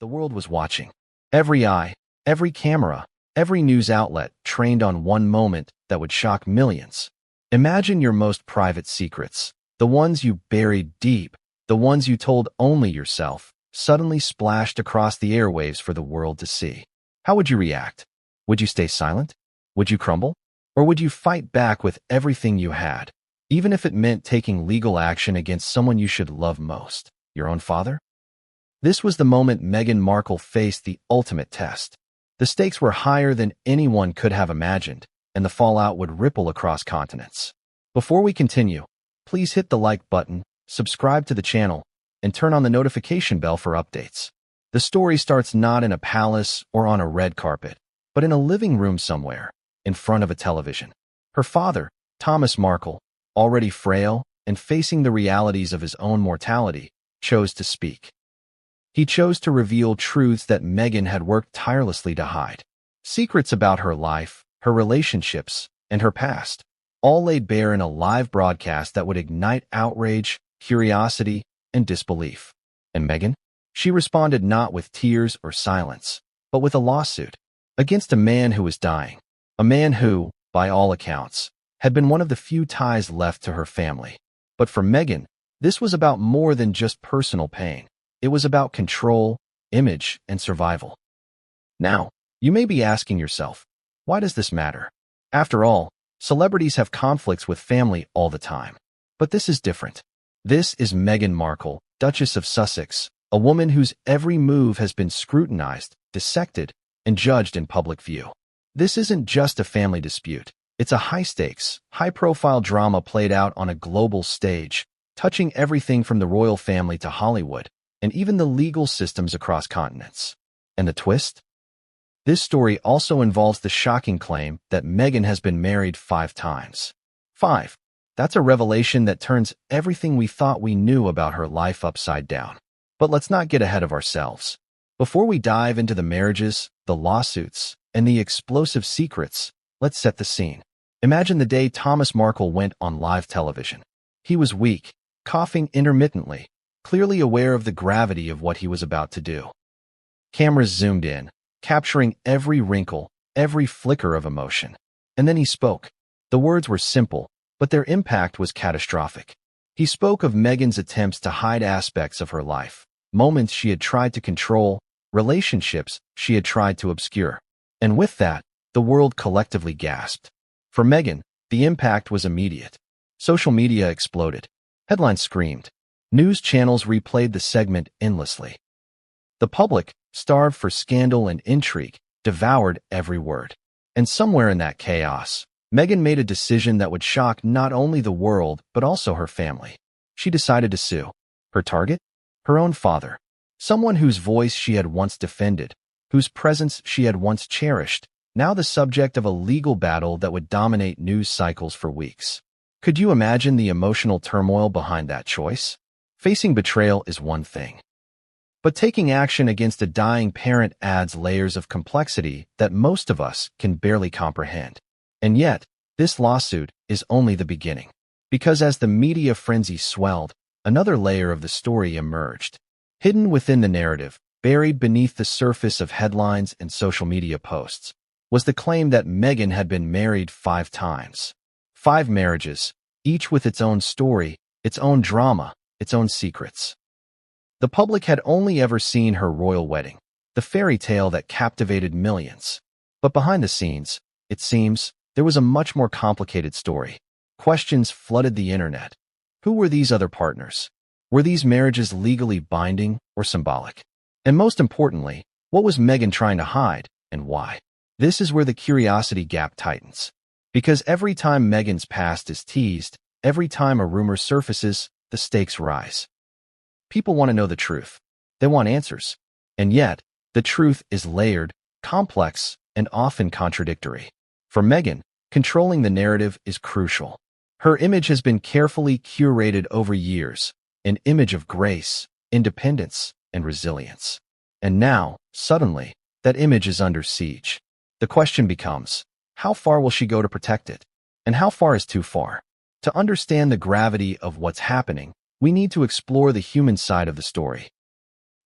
The world was watching. Every eye, every camera, every news outlet trained on one moment that would shock millions. Imagine your most private secrets, the ones you buried deep, the ones you told only yourself, suddenly splashed across the airwaves for the world to see. How would you react? Would you stay silent? Would you crumble? Or would you fight back with everything you had, even if it meant taking legal action against someone you should love most, your own father? This was the moment Meghan Markle faced the ultimate test. The stakes were higher than anyone could have imagined, and the fallout would ripple across continents. Before we continue, please hit the like button, subscribe to the channel, and turn on the notification bell for updates. The story starts not in a palace or on a red carpet, but in a living room somewhere, in front of a television. Her father, Thomas Markle, already frail and facing the realities of his own mortality, chose to speak. He chose to reveal truths that Meghan had worked tirelessly to hide. Secrets about her life, her relationships, and her past, all laid bare in a live broadcast that would ignite outrage, curiosity, and disbelief. And Meghan? She responded not with tears or silence, but with a lawsuit against a man who was dying, a man who, by all accounts, had been one of the few ties left to her family. But for Meghan, this was about more than just personal pain. It was about control, image, and survival. Now, you may be asking yourself, why does this matter? After all, celebrities have conflicts with family all the time. But this is different. This is Meghan Markle, Duchess of Sussex, a woman whose every move has been scrutinized, dissected, and judged in public view. This isn't just a family dispute. It's a high-stakes, high-profile drama played out on a global stage, touching everything from the royal family to Hollywood, and even the legal systems across continents. And the twist? This story also involves the shocking claim that Meghan has been married 5 times. 5. That's a revelation that turns everything we thought we knew about her life upside down. But let's not get ahead of ourselves. Before we dive into the marriages, the lawsuits, and the explosive secrets, let's set the scene. Imagine the day Thomas Markle went on live television. He was weak, coughing intermittently, clearly aware of the gravity of what he was about to do. Cameras zoomed in, capturing every wrinkle, every flicker of emotion. And then he spoke. The words were simple, but their impact was catastrophic. He spoke of Meghan's attempts to hide aspects of her life, moments she had tried to control, relationships she had tried to obscure. And with that, the world collectively gasped. For Meghan, the impact was immediate. Social media exploded. Headlines screamed. News channels replayed the segment endlessly. The public, starved for scandal and intrigue, devoured every word. And somewhere in that chaos, Meghan made a decision that would shock not only the world but also her family. She decided to sue. Her target? Her own father. Someone whose voice she had once defended, whose presence she had once cherished, now the subject of a legal battle that would dominate news cycles for weeks. Could you imagine the emotional turmoil behind that choice? Facing betrayal is one thing, but taking action against a dying parent adds layers of complexity that most of us can barely comprehend. And yet, this lawsuit is only the beginning. Because as the media frenzy swelled, another layer of the story emerged. Hidden within the narrative, buried beneath the surface of headlines and social media posts, was the claim that Meghan had been married 5 times. 5 marriages, each with its own story, its own drama, its own secrets. The public had only ever seen her royal wedding, the fairy tale that captivated millions. But behind the scenes, it seems, there was a much more complicated story. Questions flooded the internet. Who were these other partners? Were these marriages legally binding or symbolic? And most importantly, what was Meghan trying to hide, and why? This is where the curiosity gap tightens. Because every time Meghan's past is teased, every time a rumor surfaces, the stakes rise. People want to know the truth. They want answers. And yet, the truth is layered, complex, and often contradictory. For Meghan, controlling the narrative is crucial. Her image has been carefully curated over years, an image of grace, independence, and resilience. And now, suddenly, that image is under siege. The question becomes, how far will she go to protect it? And how far is too far? To understand the gravity of what's happening, we need to explore the human side of the story.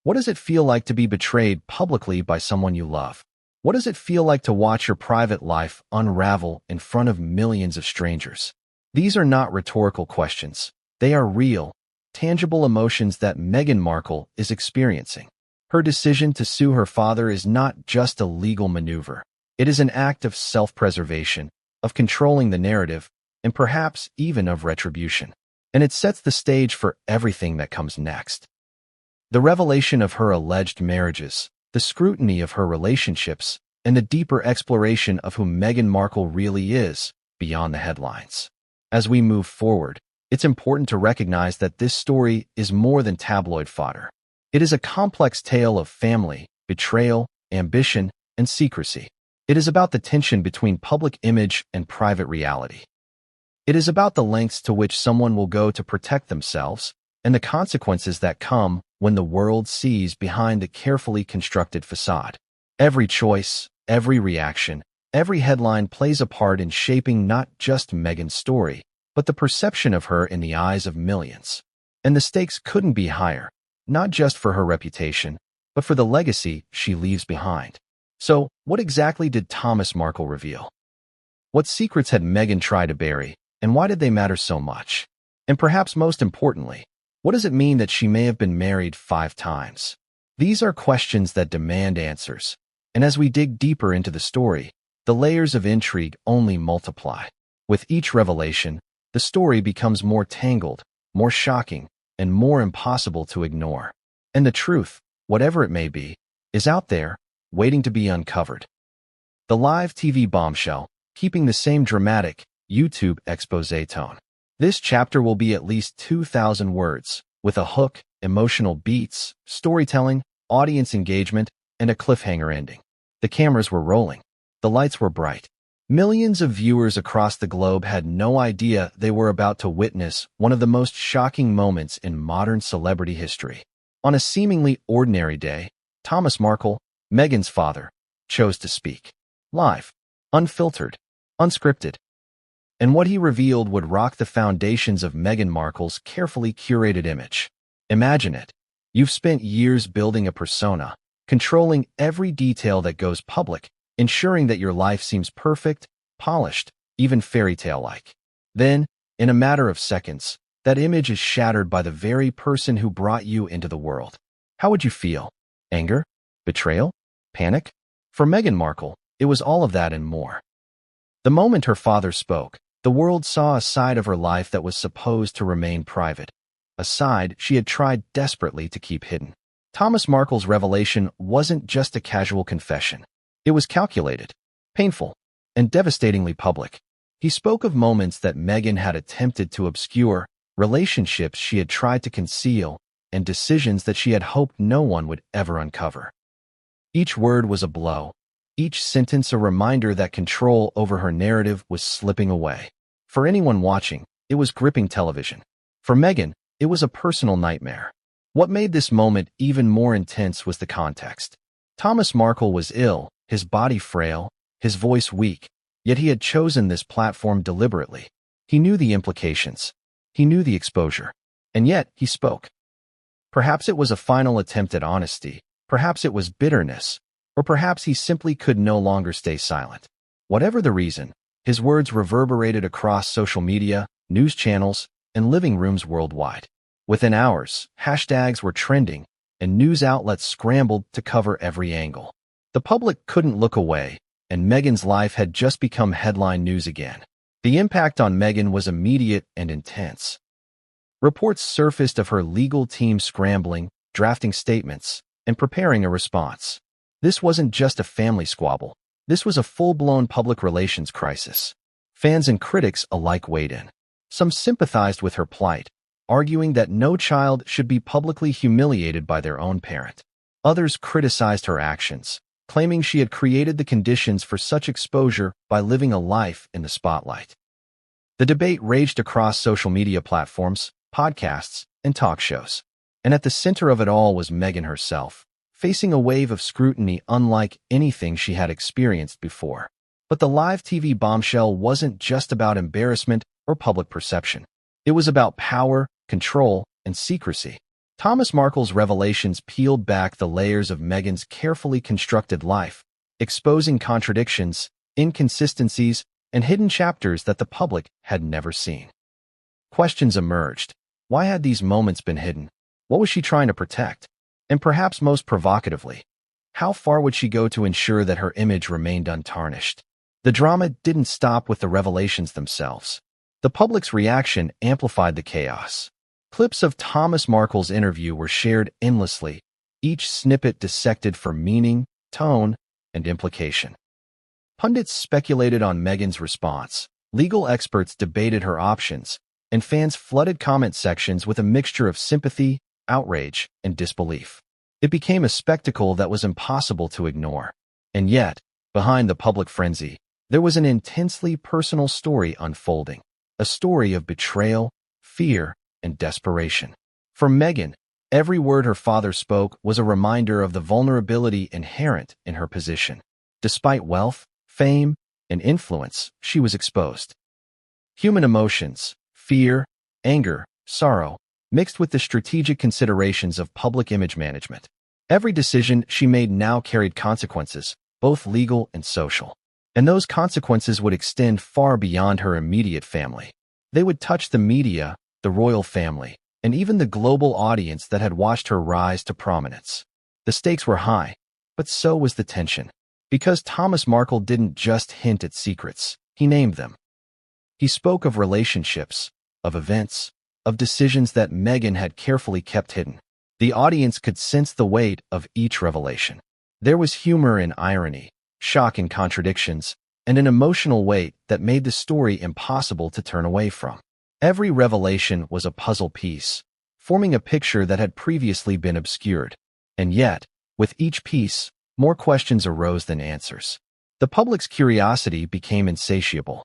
What does it feel like to be betrayed publicly by someone you love? What does it feel like to watch your private life unravel in front of millions of strangers? These are not rhetorical questions. They are real, tangible emotions that Meghan Markle is experiencing. Her decision to sue her father is not just a legal maneuver. It is an act of self-preservation, of controlling the narrative, and perhaps even of retribution. And it sets the stage for everything that comes next. The revelation of her alleged marriages, the scrutiny of her relationships, and the deeper exploration of who Meghan Markle really is beyond the headlines. As we move forward, it's important to recognize that this story is more than tabloid fodder. It is a complex tale of family, betrayal, ambition, and secrecy. It is about the tension between public image and private reality. It is about the lengths to which someone will go to protect themselves and the consequences that come when the world sees behind the carefully constructed facade. Every choice, every reaction, every headline plays a part in shaping not just Meghan's story, but the perception of her in the eyes of millions. And the stakes couldn't be higher, not just for her reputation, but for the legacy she leaves behind. So, what exactly did Thomas Markle reveal? What secrets had Meghan tried to bury, and why did they matter so much? And perhaps most importantly, what does it mean that she may have been married 5 times? These are questions that demand answers, and as we dig deeper into the story, the layers of intrigue only multiply. With each revelation, the story becomes more tangled, more shocking, and more impossible to ignore. And the truth, whatever it may be, is out there, waiting to be uncovered. The live TV bombshell, keeping the same dramatic YouTube expose tone. This chapter will be at least 2,000 words, with a hook, emotional beats, storytelling, audience engagement, and a cliffhanger ending. The cameras were rolling. The lights were bright. Millions of viewers across the globe had no idea they were about to witness one of the most shocking moments in modern celebrity history. On a seemingly ordinary day, Thomas Markle, Meghan's father, chose to speak. Live, unfiltered, unscripted. And what he revealed would rock the foundations of Meghan Markle's carefully curated image. Imagine it. You've spent years building a persona, controlling every detail that goes public, ensuring that your life seems perfect, polished, even fairy tale-like. Then, in a matter of seconds, that image is shattered by the very person who brought you into the world. How would you feel? Anger? Betrayal? Panic? For Meghan Markle, it was all of that and more. The moment her father spoke, the world saw a side of her life that was supposed to remain private, a side she had tried desperately to keep hidden. Thomas Markle's revelation wasn't just a casual confession. It was calculated, painful, and devastatingly public. He spoke of moments that Meghan had attempted to obscure, relationships she had tried to conceal, and decisions that she had hoped no one would ever uncover. Each word was a blow, each sentence a reminder that control over her narrative was slipping away. For anyone watching, it was gripping television. For Meghan, it was a personal nightmare. What made this moment even more intense was the context. Thomas Markle was ill, his body frail, his voice weak, yet he had chosen this platform deliberately. He knew the implications. He knew the exposure. And yet, he spoke. Perhaps it was a final attempt at honesty. Perhaps it was bitterness. Or perhaps he simply could no longer stay silent. Whatever the reason, his words reverberated across social media, news channels, and living rooms worldwide. Within hours, hashtags were trending, and news outlets scrambled to cover every angle. The public couldn't look away, and Meghan's life had just become headline news again. The impact on Meghan was immediate and intense. Reports surfaced of her legal team scrambling, drafting statements, and preparing a response. This wasn't just a family squabble. This was a full-blown public relations crisis. Fans and critics alike weighed in. Some sympathized with her plight, arguing that no child should be publicly humiliated by their own parent. Others criticized her actions, claiming she had created the conditions for such exposure by living a life in the spotlight. The debate raged across social media platforms, podcasts, and talk shows. And at the center of it all was Meghan herself, facing a wave of scrutiny unlike anything she had experienced before. But the live TV bombshell wasn't just about embarrassment or public perception. It was about power, control, and secrecy. Thomas Markle's revelations peeled back the layers of Meghan's carefully constructed life, exposing contradictions, inconsistencies, and hidden chapters that the public had never seen. Questions emerged. Why had these moments been hidden? What was she trying to protect? And perhaps most provocatively, how far would she go to ensure that her image remained untarnished? The drama didn't stop with the revelations themselves. The public's reaction amplified the chaos. Clips of Thomas Markle's interview were shared endlessly, each snippet dissected for meaning, tone, and implication. Pundits speculated on Meghan's response, legal experts debated her options, and fans flooded comment sections with a mixture of sympathy, outrage, and disbelief. It became a spectacle that was impossible to ignore. And yet, behind the public frenzy, there was an intensely personal story unfolding, a story of betrayal, fear, and desperation. For Meghan, every word her father spoke was a reminder of the vulnerability inherent in her position. Despite wealth, fame, and influence, she was exposed. Human emotions, fear, anger, sorrow, mixed with the strategic considerations of public image management. Every decision she made now carried consequences, both legal and social. And those consequences would extend far beyond her immediate family. They would touch the media, the royal family, and even the global audience that had watched her rise to prominence. The stakes were high, but so was the tension. Because Thomas Markle didn't just hint at secrets, he named them. He spoke of relationships, of events, of decisions that Meghan had carefully kept hidden. The audience could sense the weight of each revelation. There was humor and irony, shock and contradictions, and an emotional weight that made the story impossible to turn away from. Every revelation was a puzzle piece, forming a picture that had previously been obscured. And yet, with each piece, more questions arose than answers. The public's curiosity became insatiable.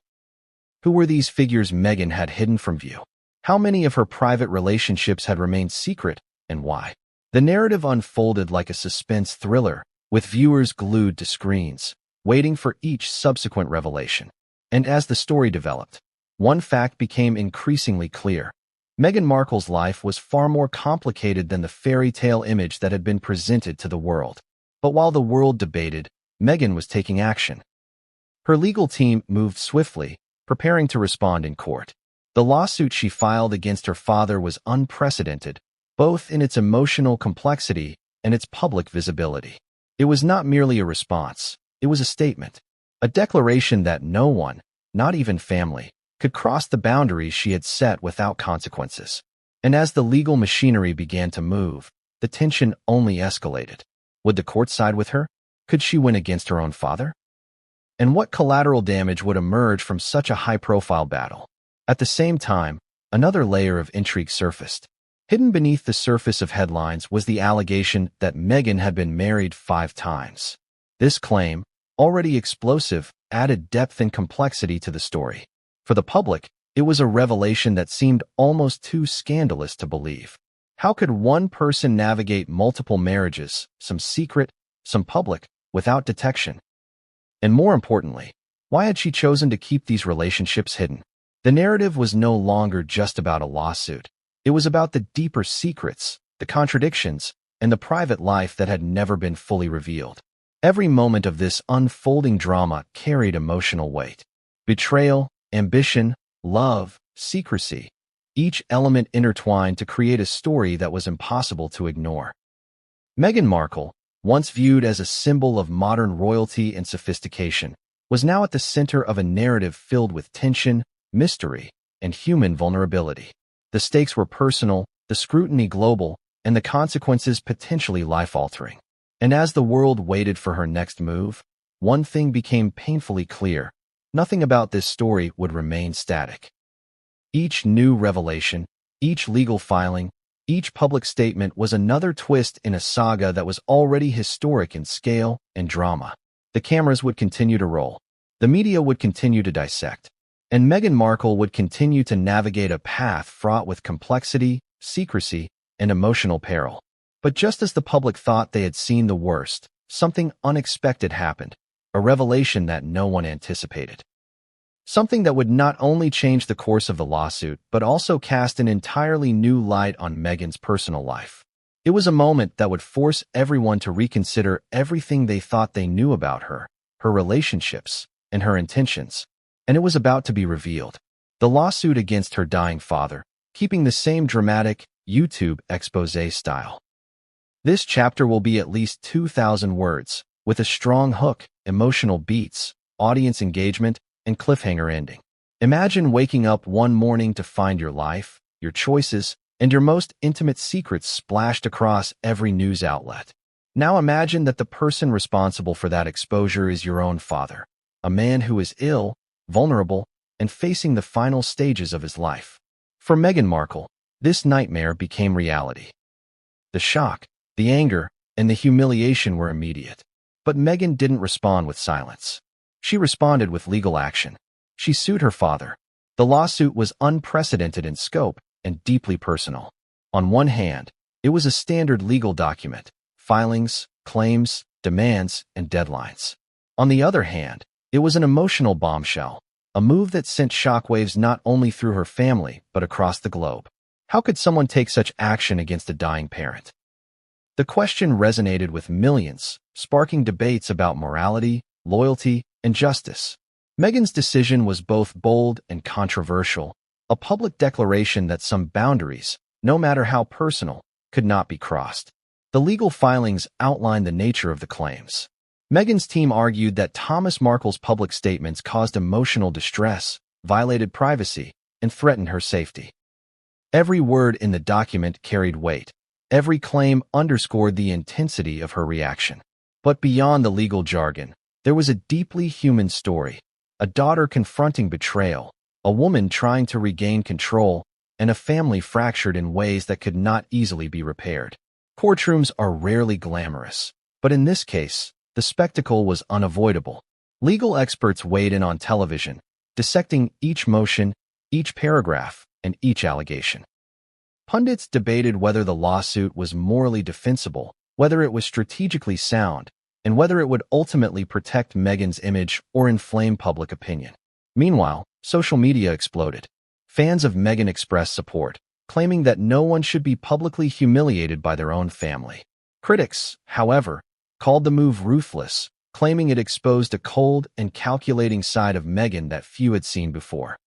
Who were these figures Meghan had hidden from view? How many of her private relationships had remained secret, and why? The narrative unfolded like a suspense thriller, with viewers glued to screens, waiting for each subsequent revelation. And as the story developed, one fact became increasingly clear. Meghan Markle's life was far more complicated than the fairy tale image that had been presented to the world. But while the world debated, Meghan was taking action. Her legal team moved swiftly, preparing to respond in court. The lawsuit she filed against her father was unprecedented, both in its emotional complexity and its public visibility. It was not merely a response, it was a statement, a declaration that no one, not even family, could cross the boundaries she had set without consequences. And as the legal machinery began to move, the tension only escalated. Would the court side with her? Could she win against her own father? And what collateral damage would emerge from such a high-profile battle? At the same time, another layer of intrigue surfaced. Hidden beneath the surface of headlines was the allegation that Meghan had been married 5 times. This claim, already explosive, added depth and complexity to the story. For the public, it was a revelation that seemed almost too scandalous to believe. How could one person navigate multiple marriages, some secret, some public, without detection? And more importantly, why had she chosen to keep these relationships hidden? The narrative was no longer just about a lawsuit. It was about the deeper secrets, the contradictions, and the private life that had never been fully revealed. Every moment of this unfolding drama carried emotional weight. Betrayal, ambition, love, secrecy, each element intertwined to create a story that was impossible to ignore. Meghan Markle, once viewed as a symbol of modern royalty and sophistication, was now at the center of a narrative filled with tension, mystery, and human vulnerability. The stakes were personal, the scrutiny global, and the consequences potentially life-altering. And as the world waited for her next move, one thing became painfully clear. Nothing about this story would remain static. Each new revelation, each legal filing, each public statement was another twist in a saga that was already historic in scale and drama. The cameras would continue to roll. The media would continue to dissect. And Meghan Markle would continue to navigate a path fraught with complexity, secrecy, and emotional peril. But just as the public thought they had seen the worst, something unexpected happened, a revelation that no one anticipated. Something that would not only change the course of the lawsuit, but also cast an entirely new light on Meghan's personal life. It was a moment that would force everyone to reconsider everything they thought they knew about her, her relationships, and her intentions. And it was about to be revealed. The lawsuit against her dying father, keeping the same dramatic YouTube expose style. This chapter will be at least 2,000 words, with a strong hook, emotional beats, audience engagement, and cliffhanger ending. Imagine waking up one morning to find your life, your choices, and your most intimate secrets splashed across every news outlet. Now imagine that the person responsible for that exposure is your own father, a man who is ill, vulnerable, and facing the final stages of his life. For Meghan Markle, this nightmare became reality. The shock, the anger, and the humiliation were immediate. But Meghan didn't respond with silence. She responded with legal action. She sued her father. The lawsuit was unprecedented in scope and deeply personal. On one hand, it was a standard legal document, filings, claims, demands, and deadlines. On the other hand, it was an emotional bombshell, a move that sent shockwaves not only through her family but across the globe. How could someone take such action against a dying parent? The question resonated with millions, sparking debates about morality, loyalty, and justice. Meghan's decision was both bold and controversial, a public declaration that some boundaries, no matter how personal, could not be crossed. The legal filings outlined the nature of the claims. Meghan's team argued that Thomas Markle's public statements caused emotional distress, violated privacy, and threatened her safety. Every word in the document carried weight. Every claim underscored the intensity of her reaction. But beyond the legal jargon, there was a deeply human story. A daughter confronting betrayal, a woman trying to regain control, and a family fractured in ways that could not easily be repaired. Courtrooms are rarely glamorous, but in this case, the spectacle was unavoidable. Legal experts weighed in on television, dissecting each motion, each paragraph, and each allegation. Pundits debated whether the lawsuit was morally defensible, whether it was strategically sound, and whether it would ultimately protect Meghan's image or inflame public opinion. Meanwhile, social media exploded. Fans of Meghan expressed support, claiming that no one should be publicly humiliated by their own family. Critics, however, called the move ruthless, claiming it exposed a cold and calculating side of Meghan that few had seen before.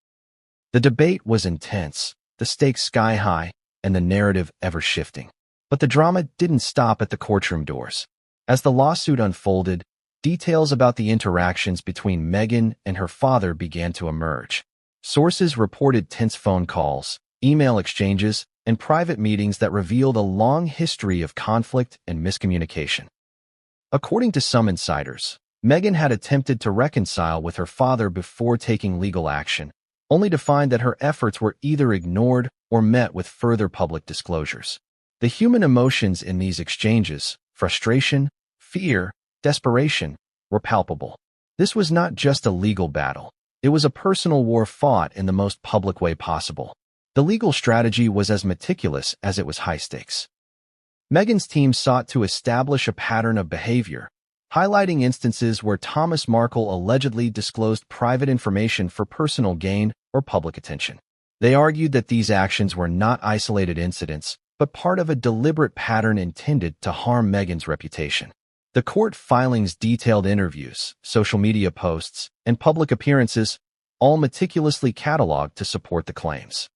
The debate was intense, the stakes sky-high, and the narrative ever-shifting. But the drama didn't stop at the courtroom doors. As the lawsuit unfolded, details about the interactions between Meghan and her father began to emerge. Sources reported tense phone calls, email exchanges, and private meetings that revealed a long history of conflict and miscommunication. According to some insiders, Meghan had attempted to reconcile with her father before taking legal action, only to find that her efforts were either ignored or met with further public disclosures. The human emotions in these exchanges, frustration, fear, desperation, were palpable. This was not just a legal battle. It was a personal war fought in the most public way possible. The legal strategy was as meticulous as it was high stakes. Meghan's team sought to establish a pattern of behavior, highlighting instances where Thomas Markle allegedly disclosed private information for personal gain or public attention. They argued that these actions were not isolated incidents, but part of a deliberate pattern intended to harm Meghan's reputation. The court filings detailed interviews, social media posts, and public appearances, all meticulously cataloged to support the claims.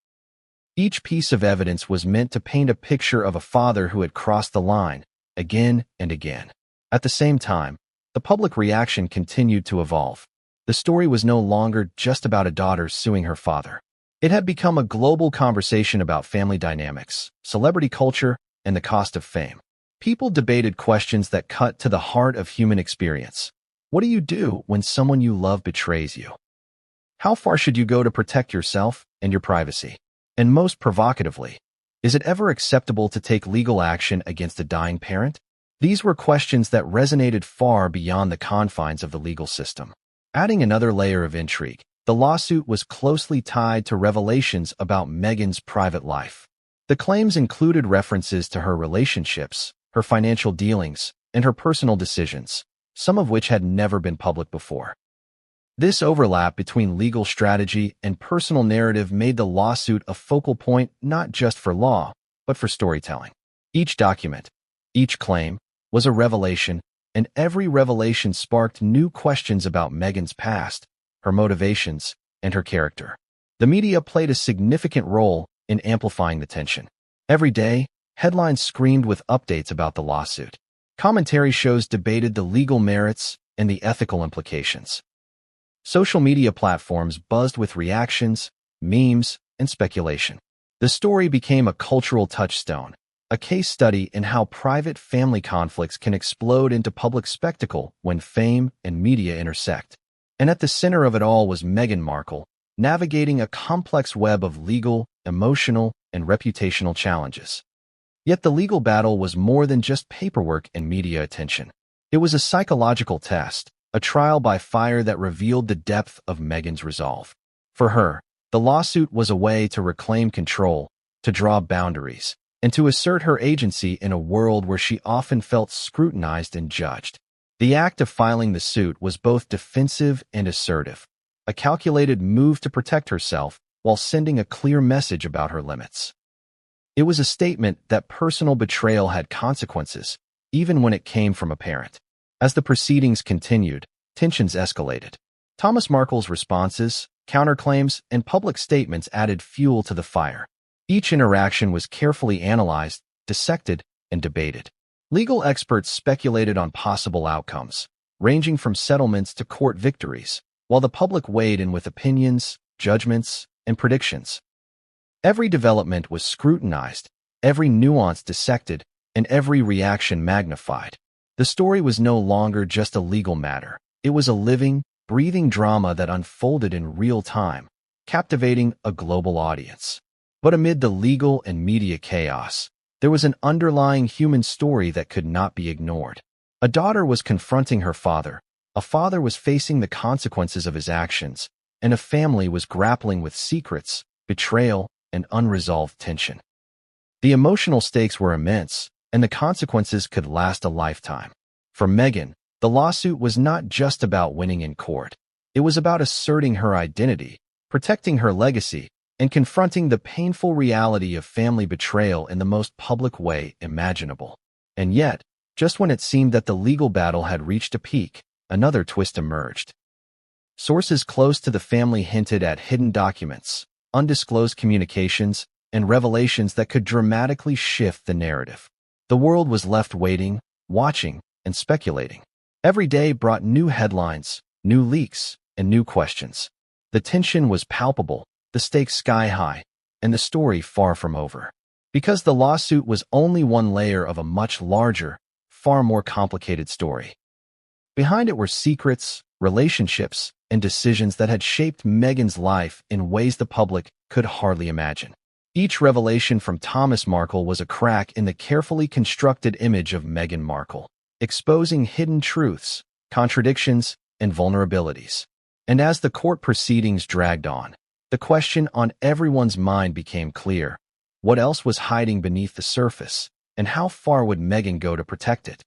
Each piece of evidence was meant to paint a picture of a father who had crossed the line, again and again. At the same time, the public reaction continued to evolve. The story was no longer just about a daughter suing her father. It had become a global conversation about family dynamics, celebrity culture, and the cost of fame. People debated questions that cut to the heart of human experience. What do you do when someone you love betrays you? How far should you go to protect yourself and your privacy? And most provocatively, is it ever acceptable to take legal action against a dying parent? These were questions that resonated far beyond the confines of the legal system. Adding another layer of intrigue, the lawsuit was closely tied to revelations about Meghan's private life. The claims included references to her relationships, her financial dealings, and her personal decisions, some of which had never been public before. This overlap between legal strategy and personal narrative made the lawsuit a focal point not just for law, but for storytelling. Each document, each claim, was a revelation, and every revelation sparked new questions about Meghan's past, her motivations, and her character. The media played a significant role in amplifying the tension. Every day, headlines screamed with updates about the lawsuit. Commentary shows debated the legal merits and the ethical implications. Social media platforms buzzed with reactions, memes, and speculation. The story became a cultural touchstone, a case study in how private family conflicts can explode into public spectacle when fame and media intersect. And at the center of it all was Meghan Markle, navigating a complex web of legal, emotional, and reputational challenges. Yet the legal battle was more than just paperwork and media attention. It was a psychological test, a trial by fire that revealed the depth of Meghan's resolve. For her, the lawsuit was a way to reclaim control, to draw boundaries, and to assert her agency in a world where she often felt scrutinized and judged. The act of filing the suit was both defensive and assertive, a calculated move to protect herself while sending a clear message about her limits. It was a statement that personal betrayal had consequences, even when it came from a parent. As the proceedings continued, tensions escalated. Thomas Markle's responses, counterclaims, and public statements added fuel to the fire. Each interaction was carefully analyzed, dissected, and debated. Legal experts speculated on possible outcomes, ranging from settlements to court victories, while the public weighed in with opinions, judgments, and predictions. Every development was scrutinized, every nuance dissected, and every reaction magnified. The story was no longer just a legal matter. It was a living, breathing drama that unfolded in real time, captivating a global audience. But amid the legal and media chaos, there was an underlying human story that could not be ignored. A daughter was confronting her father, a father was facing the consequences of his actions, and a family was grappling with secrets, betrayal, and unresolved tension. The emotional stakes were immense, and the consequences could last a lifetime. For Meghan, the lawsuit was not just about winning in court. It was about asserting her identity, protecting her legacy, and confronting the painful reality of family betrayal in the most public way imaginable. And yet, just when it seemed that the legal battle had reached a peak, another twist emerged. Sources close to the family hinted at hidden documents, undisclosed communications, and revelations that could dramatically shift the narrative. The world was left waiting, watching, and speculating. Every day brought new headlines, new leaks, and new questions. The tension was palpable, the stakes sky high, and the story far from over. Because the lawsuit was only one layer of a much larger, far more complicated story. Behind it were secrets, relationships, and decisions that had shaped Meghan's life in ways the public could hardly imagine. Each revelation from Thomas Markle was a crack in the carefully constructed image of Meghan Markle, exposing hidden truths, contradictions, and vulnerabilities. And as the court proceedings dragged on, the question on everyone's mind became clear. What else was hiding beneath the surface, and how far would Meghan go to protect it?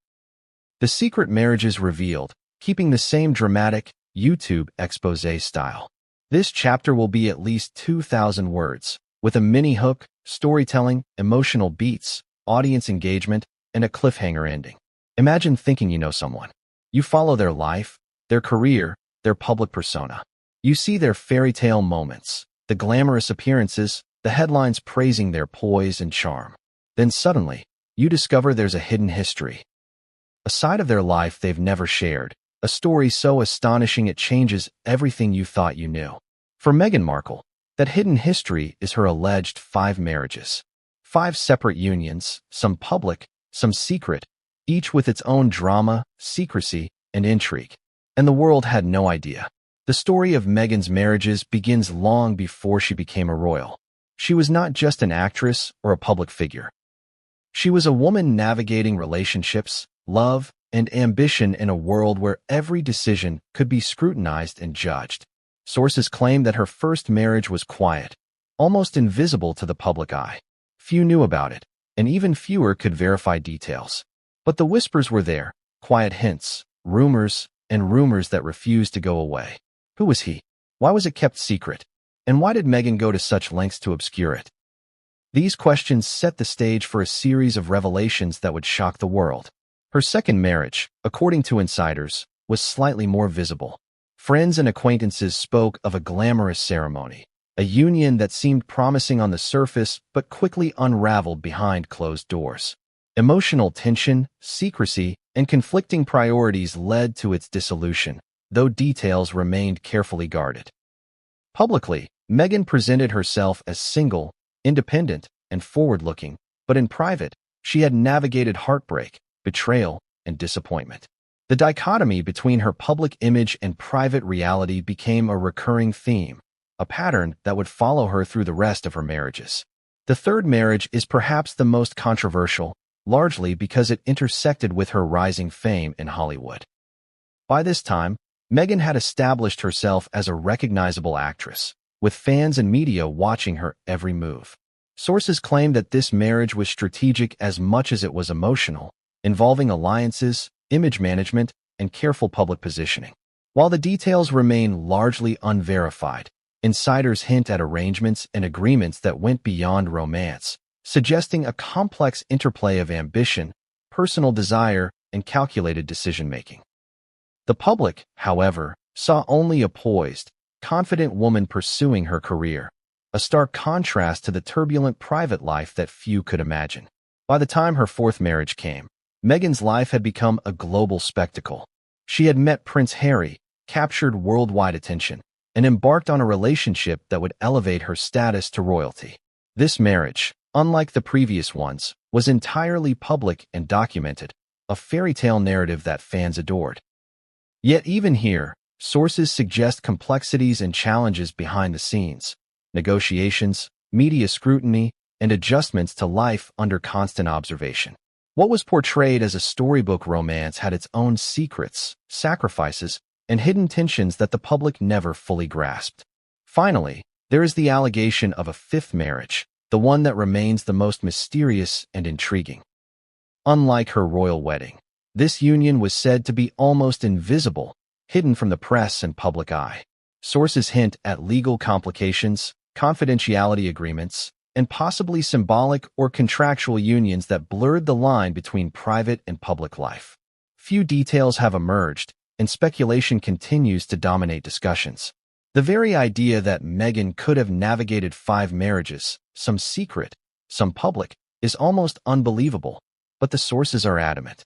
The secret marriages revealed, keeping the same dramatic, YouTube exposé style. This chapter will be at least 2,000 words, with a mini hook, storytelling, emotional beats, audience engagement, and a cliffhanger ending. Imagine thinking you know someone. You follow their life, their career, their public persona. You see their fairy tale moments, the glamorous appearances, the headlines praising their poise and charm. Then suddenly, you discover there's a hidden history. A side of their life they've never shared, a story so astonishing it changes everything you thought you knew. For Meghan Markle, that hidden history is her alleged 5 marriages. 5 separate unions, some public, some secret, each with its own drama, secrecy, and intrigue. And the world had no idea. The story of Meghan's marriages begins long before she became a royal. She was not just an actress or a public figure. She was a woman navigating relationships, love, and ambition in a world where every decision could be scrutinized and judged. Sources claim that her first marriage was quiet, almost invisible to the public eye. Few knew about it, and even fewer could verify details. But the whispers were there, quiet hints, rumors, and rumors that refused to go away. Who was he? Why was it kept secret? And why did Meghan go to such lengths to obscure it? These questions set the stage for a series of revelations that would shock the world. Her second marriage, according to insiders, was slightly more visible. Friends and acquaintances spoke of a glamorous ceremony, a union that seemed promising on the surface but quickly unraveled behind closed doors. Emotional tension, secrecy, and conflicting priorities led to its dissolution, though details remained carefully guarded. Publicly, Meghan presented herself as single, independent, and forward-looking, but in private, she had navigated heartbreak, betrayal, and disappointment. The dichotomy between her public image and private reality became a recurring theme, a pattern that would follow her through the rest of her marriages. The third marriage is perhaps the most controversial, largely because it intersected with her rising fame in Hollywood. By this time, Meghan had established herself as a recognizable actress, with fans and media watching her every move. Sources claim that this marriage was strategic as much as it was emotional, involving alliances, image management, and careful public positioning. While the details remain largely unverified, insiders hint at arrangements and agreements that went beyond romance, suggesting a complex interplay of ambition, personal desire, and calculated decision-making. The public, however, saw only a poised, confident woman pursuing her career, a stark contrast to the turbulent private life that few could imagine. By the time her fourth marriage came, Meghan's life had become a global spectacle. She had met Prince Harry, captured worldwide attention, and embarked on a relationship that would elevate her status to royalty. This marriage, unlike the previous ones, was entirely public and documented, a fairy tale narrative that fans adored. Yet even here, sources suggest complexities and challenges behind the scenes, negotiations, media scrutiny, and adjustments to life under constant observation. What was portrayed as a storybook romance had its own secrets, sacrifices, and hidden tensions that the public never fully grasped. Finally, there is the allegation of a fifth marriage, the one that remains the most mysterious and intriguing. Unlike her royal wedding, this union was said to be almost invisible, hidden from the press and public eye. Sources hint at legal complications, confidentiality agreements, and possibly symbolic or contractual unions that blurred the line between private and public life. Few details have emerged, and speculation continues to dominate discussions. The very idea that Meghan could have navigated 5 marriages, some secret, some public, is almost unbelievable, but the sources are adamant.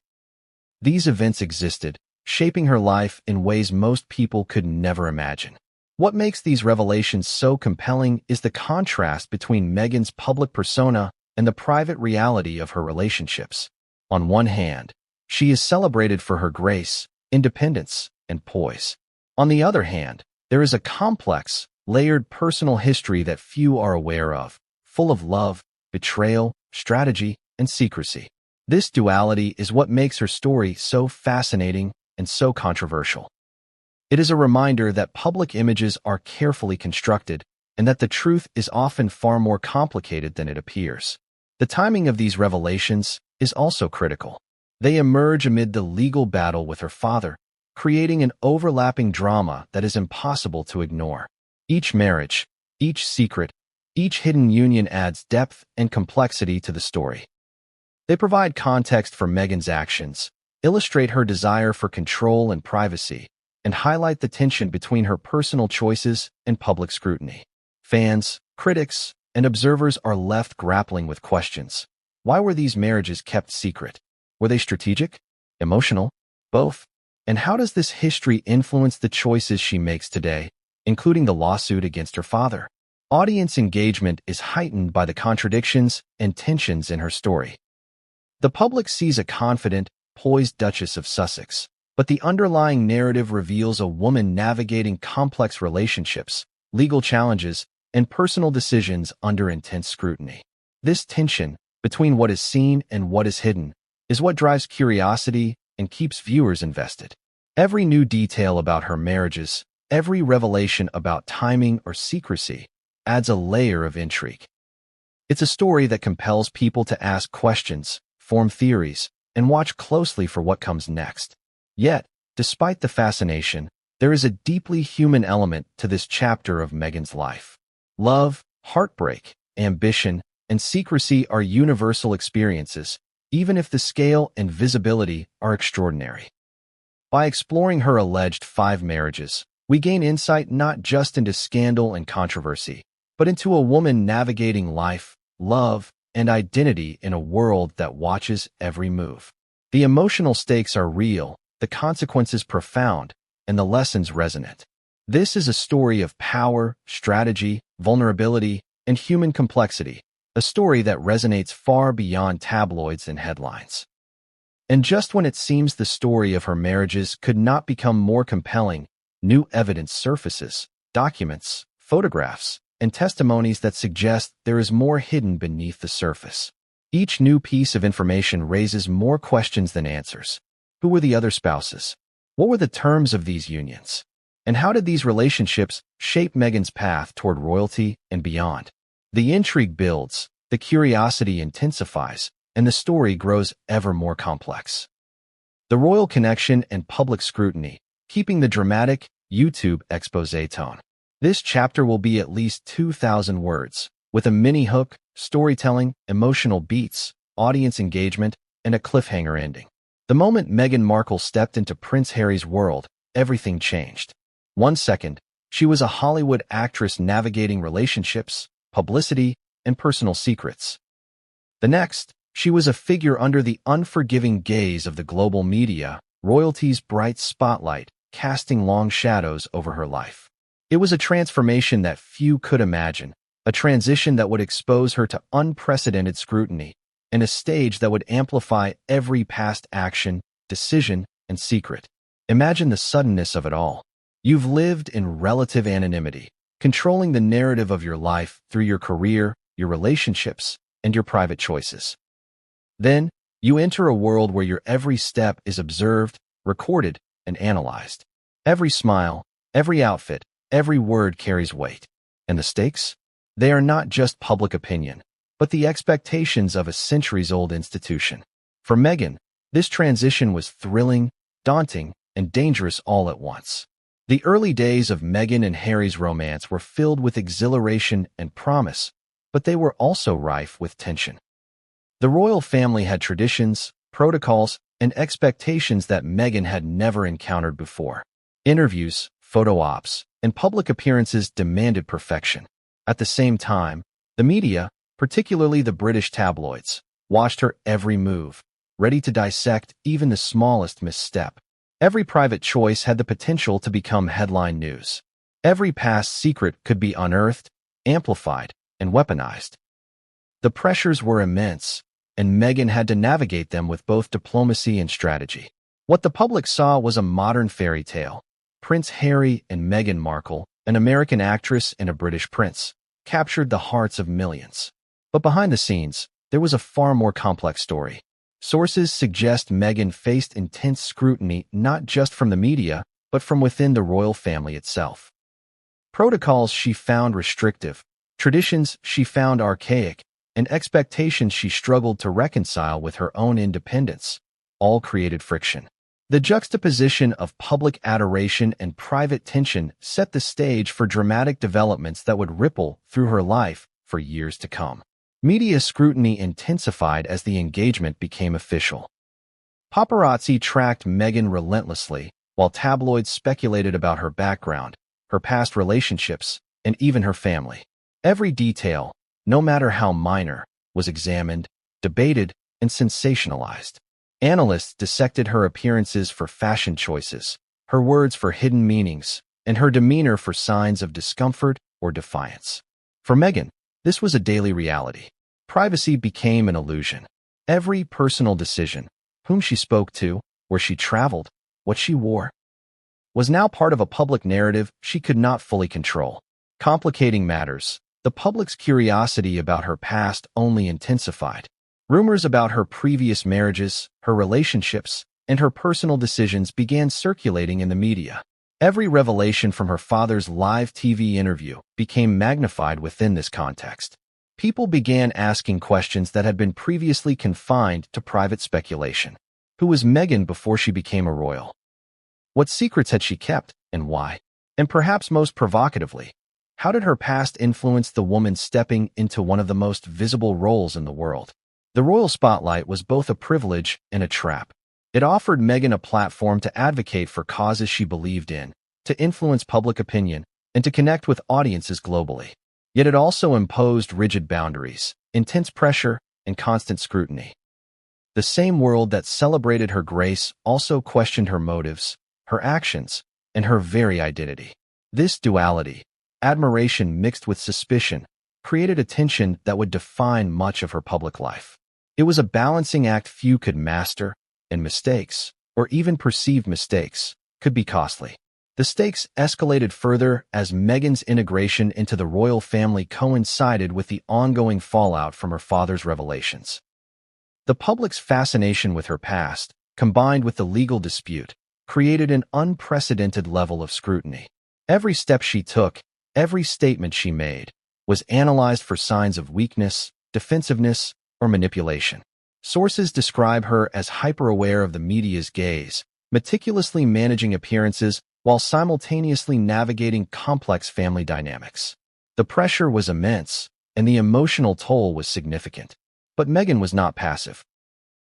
These events existed, shaping her life in ways most people could never imagine. What makes these revelations so compelling is the contrast between Meghan's public persona and the private reality of her relationships. On one hand, she is celebrated for her grace, independence, and poise. On the other hand, there is a complex, layered personal history that few are aware of, full of love, betrayal, strategy, and secrecy. This duality is what makes her story so fascinating and so controversial. It is a reminder that public images are carefully constructed and that the truth is often far more complicated than it appears. The timing of these revelations is also critical. They emerge amid the legal battle with her father, creating an overlapping drama that is impossible to ignore. Each marriage, each secret, each hidden union adds depth and complexity to the story. They provide context for Meghan's actions, illustrate her desire for control and privacy, and highlight the tension between her personal choices and public scrutiny. Fans, critics, and observers are left grappling with questions. Why were these marriages kept secret? Were they strategic? Emotional? Both? And how does this history influence the choices she makes today, including the lawsuit against her father? Audience engagement is heightened by the contradictions and tensions in her story. The public sees a confident, poised Duchess of Sussex, but the underlying narrative reveals a woman navigating complex relationships, legal challenges, and personal decisions under intense scrutiny. This tension, between what is seen and what is hidden, is what drives curiosity and keeps viewers invested. Every new detail about her marriages, every revelation about timing or secrecy, adds a layer of intrigue. It's a story that compels people to ask questions, form theories, and watch closely for what comes next. Yet, despite the fascination, there is a deeply human element to this chapter of Meghan's life. Love, heartbreak, ambition, and secrecy are universal experiences, even if the scale and visibility are extraordinary. By exploring her alleged 5 marriages, we gain insight not just into scandal and controversy, but into a woman navigating life, love, and identity in a world that watches every move. The emotional stakes are real, the consequences profound, and the lessons resonant. This is a story of power, strategy, vulnerability, and human complexity, a story that resonates far beyond tabloids and headlines. And just when it seems the story of her marriages could not become more compelling, new evidence surfaces, documents, photographs, and testimonies that suggest there is more hidden beneath the surface. Each new piece of information raises more questions than answers. Who were the other spouses? What were the terms of these unions? And how did these relationships shape Meghan's path toward royalty and beyond? The intrigue builds, the curiosity intensifies, and the story grows ever more complex. The royal connection and public scrutiny, keeping the dramatic YouTube exposé tone. This chapter will be at least 2,000 words, with a mini hook, storytelling, emotional beats, audience engagement, and a cliffhanger ending. The moment Meghan Markle stepped into Prince Harry's world, everything changed. 1 second, she was a Hollywood actress navigating relationships, publicity, and personal secrets. The next, she was a figure under the unforgiving gaze of the global media, royalty's bright spotlight, casting long shadows over her life. It was a transformation that few could imagine, a transition that would expose her to unprecedented scrutiny, and a stage that would amplify every past action, decision, and secret. Imagine the suddenness of it all. You've lived in relative anonymity, controlling the narrative of your life through your career, your relationships, and your private choices. Then, you enter a world where your every step is observed, recorded, and analyzed. Every smile, every outfit, every word carries weight. And the stakes? They are not just public opinion, but the expectations of a centuries-old institution. For Meghan, this transition was thrilling, daunting, and dangerous all at once. The early days of Meghan and Harry's romance were filled with exhilaration and promise, but they were also rife with tension. The royal family had traditions, protocols, and expectations that Meghan had never encountered before. Interviews, photo ops, and public appearances demanded perfection. At the same time, the media, particularly the British tabloids, watched her every move, ready to dissect even the smallest misstep. Every private choice had the potential to become headline news. Every past secret could be unearthed, amplified, and weaponized. The pressures were immense, and Meghan had to navigate them with both diplomacy and strategy. What the public saw was a modern fairy tale. Prince Harry and Meghan Markle, an American actress and a British prince, captured the hearts of millions. But behind the scenes, there was a far more complex story. Sources suggest Meghan faced intense scrutiny not just from the media, but from within the royal family itself. Protocols she found restrictive, traditions she found archaic, and expectations she struggled to reconcile with her own independence, all created friction. The juxtaposition of public adoration and private tension set the stage for dramatic developments that would ripple through her life for years to come. Media scrutiny intensified as the engagement became official. Paparazzi tracked Meghan relentlessly, while tabloids speculated about her background, her past relationships, and even her family. Every detail, no matter how minor, was examined, debated, and sensationalized. Analysts dissected her appearances for fashion choices, her words for hidden meanings, and her demeanor for signs of discomfort or defiance. For Meghan, this was a daily reality. Privacy became an illusion. Every personal decision, whom she spoke to, where she traveled, what she wore, was now part of a public narrative she could not fully control. Complicating matters, the public's curiosity about her past only intensified. Rumors about her previous marriages, her relationships, and her personal decisions began circulating in the media. Every revelation from her father's live TV interview became magnified within this context. People began asking questions that had been previously confined to private speculation. Who was Meghan before she became a royal? What secrets had she kept, and why? And perhaps most provocatively, How did her past influence the woman stepping into one of the most visible roles in the world? The royal spotlight was both a privilege and a trap. It offered Meghan a platform to advocate for causes she believed in, to influence public opinion, and to connect with audiences globally. Yet it also imposed rigid boundaries, intense pressure, and constant scrutiny. The same world that celebrated her grace also questioned her motives, her actions, and her very identity. This duality, admiration mixed with suspicion, created a tension that would define much of her public life. It was a balancing act few could master, and mistakes, or even perceived mistakes, could be costly. The stakes escalated further as Meghan's integration into the royal family coincided with the ongoing fallout from her father's revelations. The public's fascination with her past, combined with the legal dispute, created an unprecedented level of scrutiny. Every step she took, every statement she made, was analyzed for signs of weakness, defensiveness, or manipulation. Sources describe her as hyper-aware of the media's gaze, meticulously managing appearances while simultaneously navigating complex family dynamics. The pressure was immense, and the emotional toll was significant. But Meghan was not passive.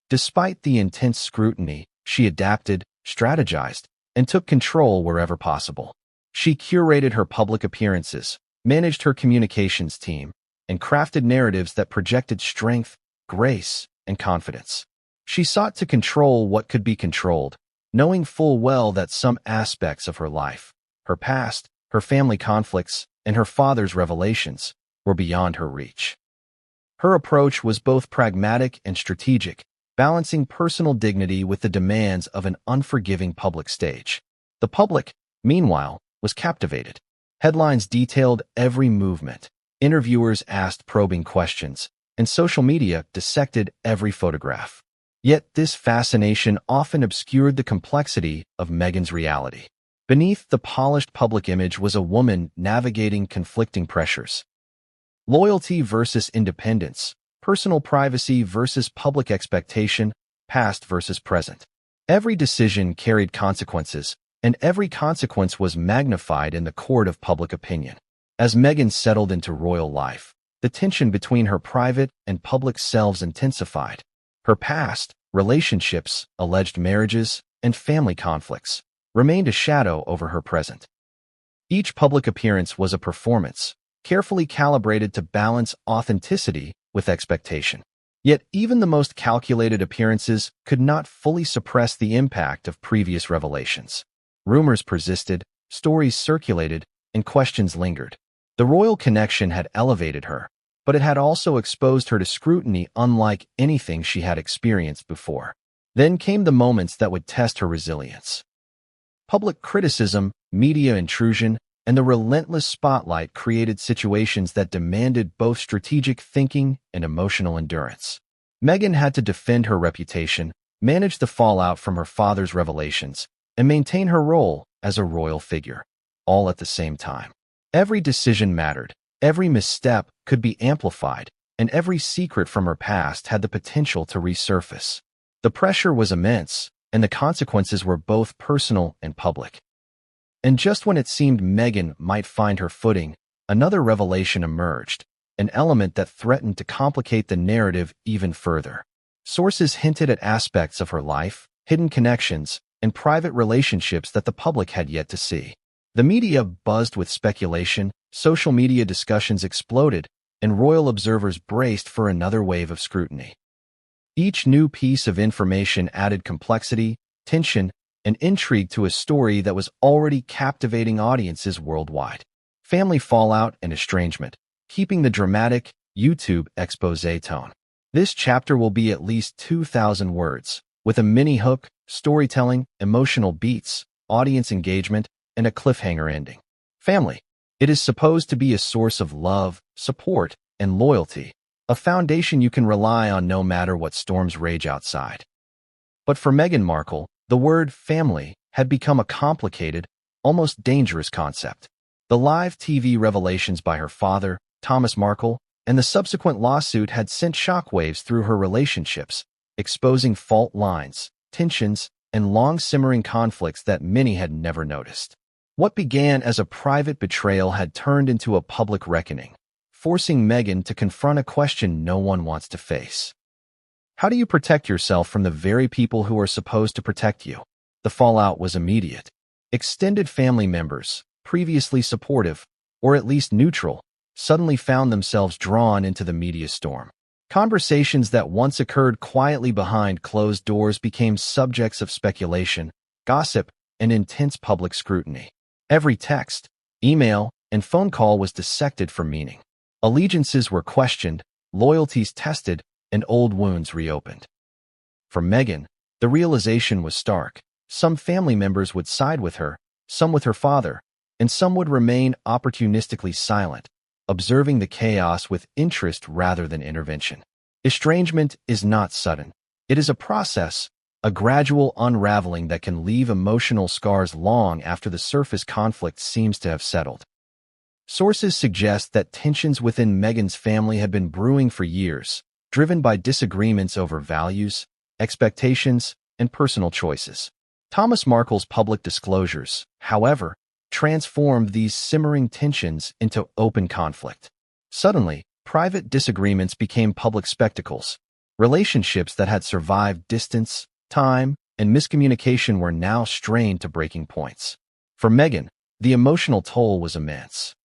Despite the intense scrutiny, she adapted, strategized, and took control wherever possible. She curated her public appearances, managed her communications team, and crafted narratives that projected strength, grace, and confidence. She sought to control what could be controlled, knowing full well that some aspects of her life, her past, her family conflicts, and her father's revelations, were beyond her reach. Her approach was both pragmatic and strategic, balancing personal dignity with the demands of an unforgiving public stage. The public, meanwhile, was captivated. Headlines detailed every movement, interviewers asked probing questions, and social media dissected every photograph. Yet this fascination often obscured the complexity of Meghan's reality. Beneath the polished public image was a woman navigating conflicting pressures. Loyalty versus independence, personal privacy versus public expectation, past versus present. Every decision carried consequences, and every consequence was magnified in the court of public opinion. As Meghan settled into royal life, the tension between her private and public selves intensified. Her past, relationships, alleged marriages, and family conflicts remained a shadow over her present. Each public appearance was a performance, carefully calibrated to balance authenticity with expectation. Yet even the most calculated appearances could not fully suppress the impact of previous revelations. Rumors persisted, stories circulated, and questions lingered. The royal connection had elevated her, but it had also exposed her to scrutiny unlike anything she had experienced before. Then came the moments that would test her resilience. Public criticism, media intrusion, and the relentless spotlight created situations that demanded both strategic thinking and emotional endurance. Meghan had to defend her reputation, manage the fallout from her father's revelations, and maintain her role as a royal figure, all at the same time. Every decision mattered, every misstep could be amplified, and every secret from her past had the potential to resurface. The pressure was immense, and the consequences were both personal and public. And just when it seemed Meghan might find her footing, another revelation emerged, an element that threatened to complicate the narrative even further. Sources hinted at aspects of her life, hidden connections, and private relationships that the public had yet to see. The media buzzed with speculation, social media discussions exploded, and royal observers braced for another wave of scrutiny. Each new piece of information added complexity, tension, and intrigue to a story that was already captivating audiences worldwide. Family fallout and estrangement, keeping the dramatic YouTube expose tone. This chapter will be at least 2,000 words, with a mini hook, storytelling, emotional beats, audience engagement, and a cliffhanger ending. Family. It is supposed to be a source of love, support, and loyalty, a foundation you can rely on no matter what storms rage outside. But for Meghan Markle, the word family had become a complicated, almost dangerous concept. The live TV revelations by her father, Thomas Markle, and the subsequent lawsuit had sent shockwaves through her relationships, exposing fault lines, tensions, and long-simmering conflicts that many had never noticed. What began as a private betrayal had turned into a public reckoning, forcing Meghan to confront a question no one wants to face. How do you protect yourself from the very people who are supposed to protect you? The fallout was immediate. Extended family members, previously supportive, or at least neutral, suddenly found themselves drawn into the media storm. Conversations that once occurred quietly behind closed doors became subjects of speculation, gossip, and intense public scrutiny. Every text, email, and phone call was dissected for meaning. Allegiances were questioned, loyalties tested, and old wounds reopened. For Meghan, the realization was stark. Some family members would side with her, some with her father, and some would remain opportunistically silent, observing the chaos with interest rather than intervention. Estrangement is not sudden. It is a process, a gradual unraveling that can leave emotional scars long after the surface conflict seems to have settled. Sources suggest that tensions within Meghan's family had been brewing for years, driven by disagreements over values, expectations, and personal choices. Thomas Markle's public disclosures, however, transformed these simmering tensions into open conflict. Suddenly, private disagreements became public spectacles. Relationships that had survived distance, time, and miscommunication were now strained to breaking points. For Meghan, the emotional toll was immense.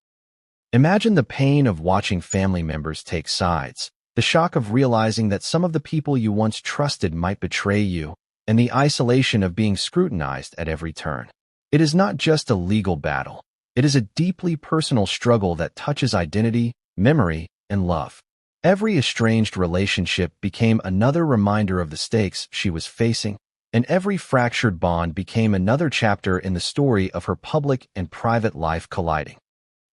Imagine the pain of watching family members take sides, the shock of realizing that some of the people you once trusted might betray you, and the isolation of being scrutinized at every turn. It is not just a legal battle. It is a deeply personal struggle that touches identity, memory, and love. Every estranged relationship became another reminder of the stakes she was facing, and every fractured bond became another chapter in the story of her public and private life colliding.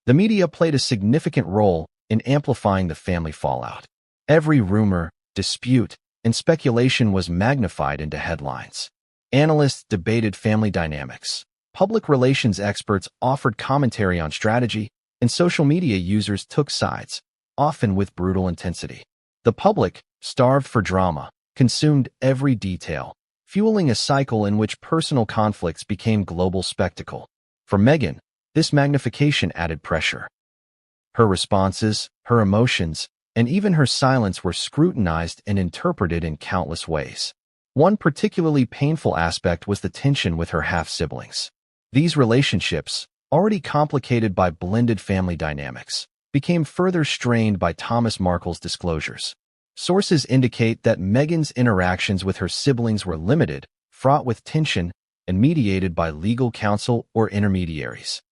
The media played a significant role in amplifying the family fallout. Every rumor, dispute, and speculation was magnified into headlines. Analysts debated family dynamics. Public relations experts offered commentary on strategy, and social media users took sides, often with brutal intensity. The public, starved for drama, consumed every detail, fueling a cycle in which personal conflicts became global spectacle. For Meghan, this magnification added pressure. Her responses, her emotions, and even her silence were scrutinized and interpreted in countless ways. One particularly painful aspect was the tension with her half-siblings. These relationships, already complicated by blended family dynamics, became further strained by Thomas Markle's disclosures. Sources indicate that Meghan's interactions with her siblings were limited, fraught with tension, and mediated by legal counsel or intermediaries.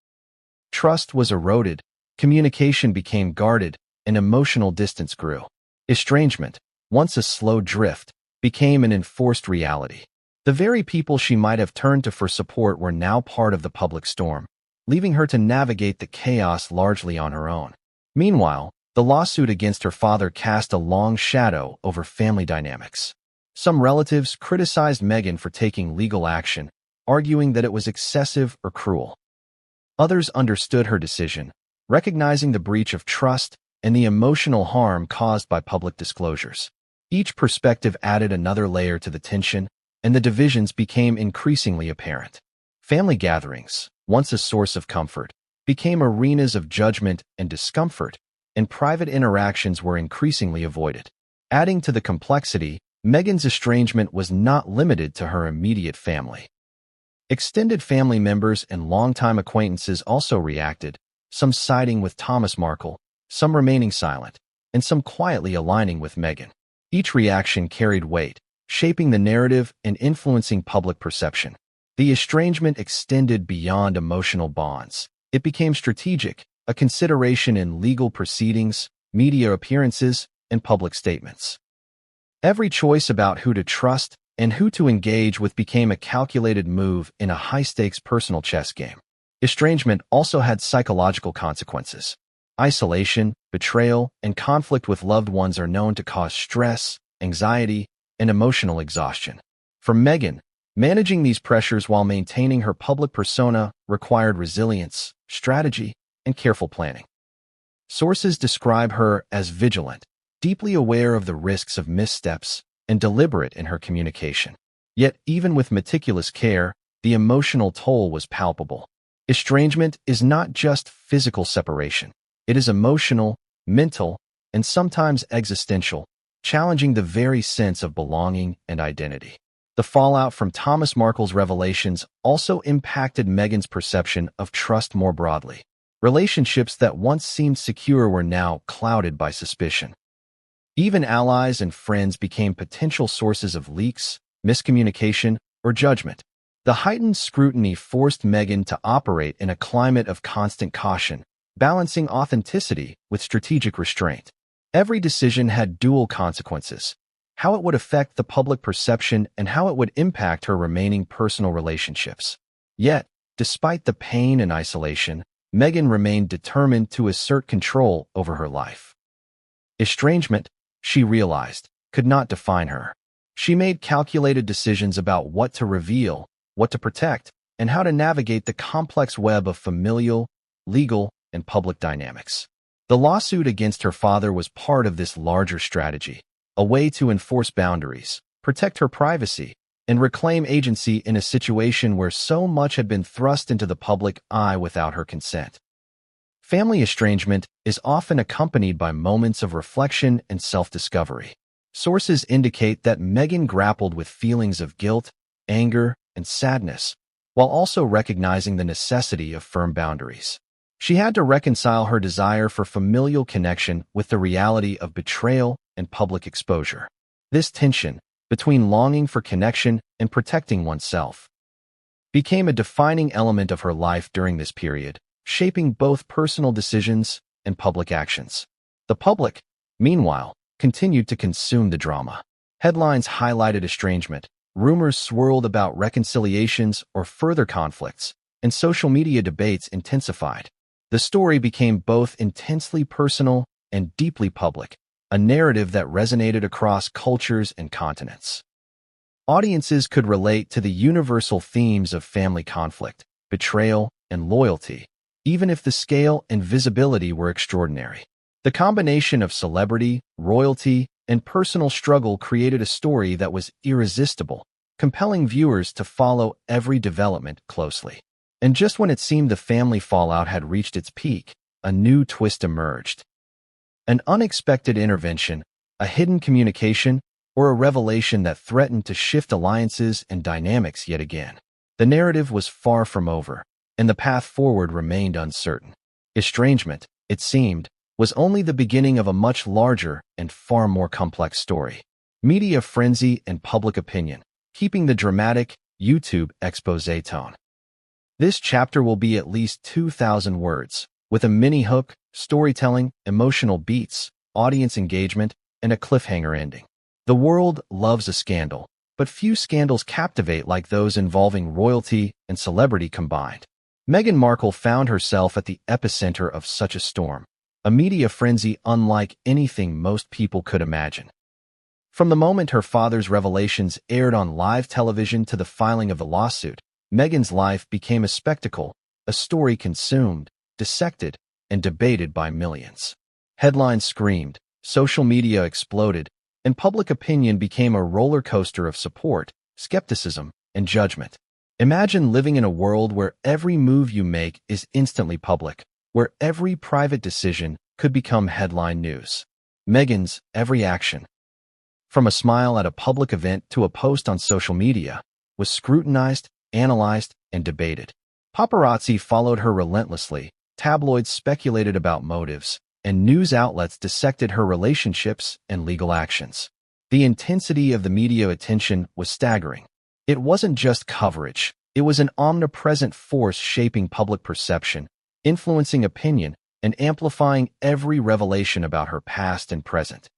Trust was eroded, communication became guarded, and emotional distance grew. Estrangement, once a slow drift, became an enforced reality. The very people she might have turned to for support were now part of the public storm, leaving her to navigate the chaos largely on her own. Meanwhile, the lawsuit against her father cast a long shadow over family dynamics. Some relatives criticized Meghan for taking legal action, arguing that it was excessive or cruel. Others understood her decision, recognizing the breach of trust and the emotional harm caused by public disclosures. Each perspective added another layer to the tension, and the divisions became increasingly apparent. Family gatherings, once a source of comfort, became arenas of judgment and discomfort, and private interactions were increasingly avoided. Adding to the complexity, Meghan's estrangement was not limited to her immediate family. Extended family members and longtime acquaintances also reacted, some siding with Thomas Markle, some remaining silent, and some quietly aligning with Meghan. Each reaction carried weight, shaping the narrative and influencing public perception. The estrangement extended beyond emotional bonds. It became strategic, a consideration in legal proceedings, media appearances, and public statements. Every choice about who to trust and who to engage with became a calculated move in a high-stakes personal chess game. Estrangement also had psychological consequences. Isolation, betrayal, and conflict with loved ones are known to cause stress, anxiety, and emotional exhaustion. For Meghan, managing these pressures while maintaining her public persona required resilience, strategy, and careful planning. Sources describe her as vigilant, deeply aware of the risks of missteps, and deliberate in her communication. Yet, even with meticulous care, the emotional toll was palpable. Estrangement is not just physical separation. It is emotional, mental, and sometimes existential, challenging the very sense of belonging and identity. The fallout from Thomas Markle's revelations also impacted Meghan's perception of trust more broadly. Relationships that once seemed secure were now clouded by suspicion. Even allies and friends became potential sources of leaks, miscommunication, or judgment. The heightened scrutiny forced Meghan to operate in a climate of constant caution, balancing authenticity with strategic restraint. Every decision had dual consequences: how it would affect the public perception and how it would impact her remaining personal relationships. Yet, despite the pain and isolation, Meghan remained determined to assert control over her life. Estrangement, she realized, could not define her. She made calculated decisions about what to reveal, what to protect, and how to navigate the complex web of familial, legal, and public dynamics. The lawsuit against her father was part of this larger strategy, a way to enforce boundaries, protect her privacy, and reclaim agency in a situation where so much had been thrust into the public eye without her consent. Family estrangement is often accompanied by moments of reflection and self-discovery. Sources indicate that Meghan grappled with feelings of guilt, anger, and sadness, while also recognizing the necessity of firm boundaries. She had to reconcile her desire for familial connection with the reality of betrayal and public exposure. This tension, between longing for connection and protecting oneself, became a defining element of her life during this period, shaping both personal decisions and public actions. The public, meanwhile, continued to consume the drama. Headlines highlighted estrangement, rumors swirled about reconciliations or further conflicts, and social media debates intensified. The story became both intensely personal and deeply public, a narrative that resonated across cultures and continents. Audiences could relate to the universal themes of family conflict, betrayal, and loyalty, even if the scale and visibility were extraordinary. The combination of celebrity, royalty, and personal struggle created a story that was irresistible, compelling viewers to follow every development closely. And just when it seemed the family fallout had reached its peak, a new twist emerged. An unexpected intervention, a hidden communication, or a revelation that threatened to shift alliances and dynamics yet again. The narrative was far from over, and the path forward remained uncertain. Estrangement, it seemed, was only the beginning of a much larger and far more complex story. Media frenzy and public opinion, keeping the dramatic YouTube expose tone. This chapter will be at least 2,000 words, with a mini hook, storytelling, emotional beats, audience engagement, and a cliffhanger ending. The world loves a scandal, but few scandals captivate like those involving royalty and celebrity combined. Meghan Markle found herself at the epicenter of such a storm, a media frenzy unlike anything most people could imagine. From the moment her father's revelations aired on live television to the filing of the lawsuit, Meghan's life became a spectacle, a story consumed, dissected, and debated by millions. Headlines screamed, social media exploded, and public opinion became a roller coaster of support, skepticism, and judgment. Imagine living in a world where every move you make is instantly public, where every private decision could become headline news. Meghan's every action, from a smile at a public event to a post on social media, was scrutinized, analyzed, and debated. Paparazzi followed her relentlessly, tabloids speculated about motives, and news outlets dissected her relationships and legal actions. The intensity of the media attention was staggering. It wasn't just coverage, it was an omnipresent force shaping public perception, influencing opinion, and amplifying every revelation about her past and present.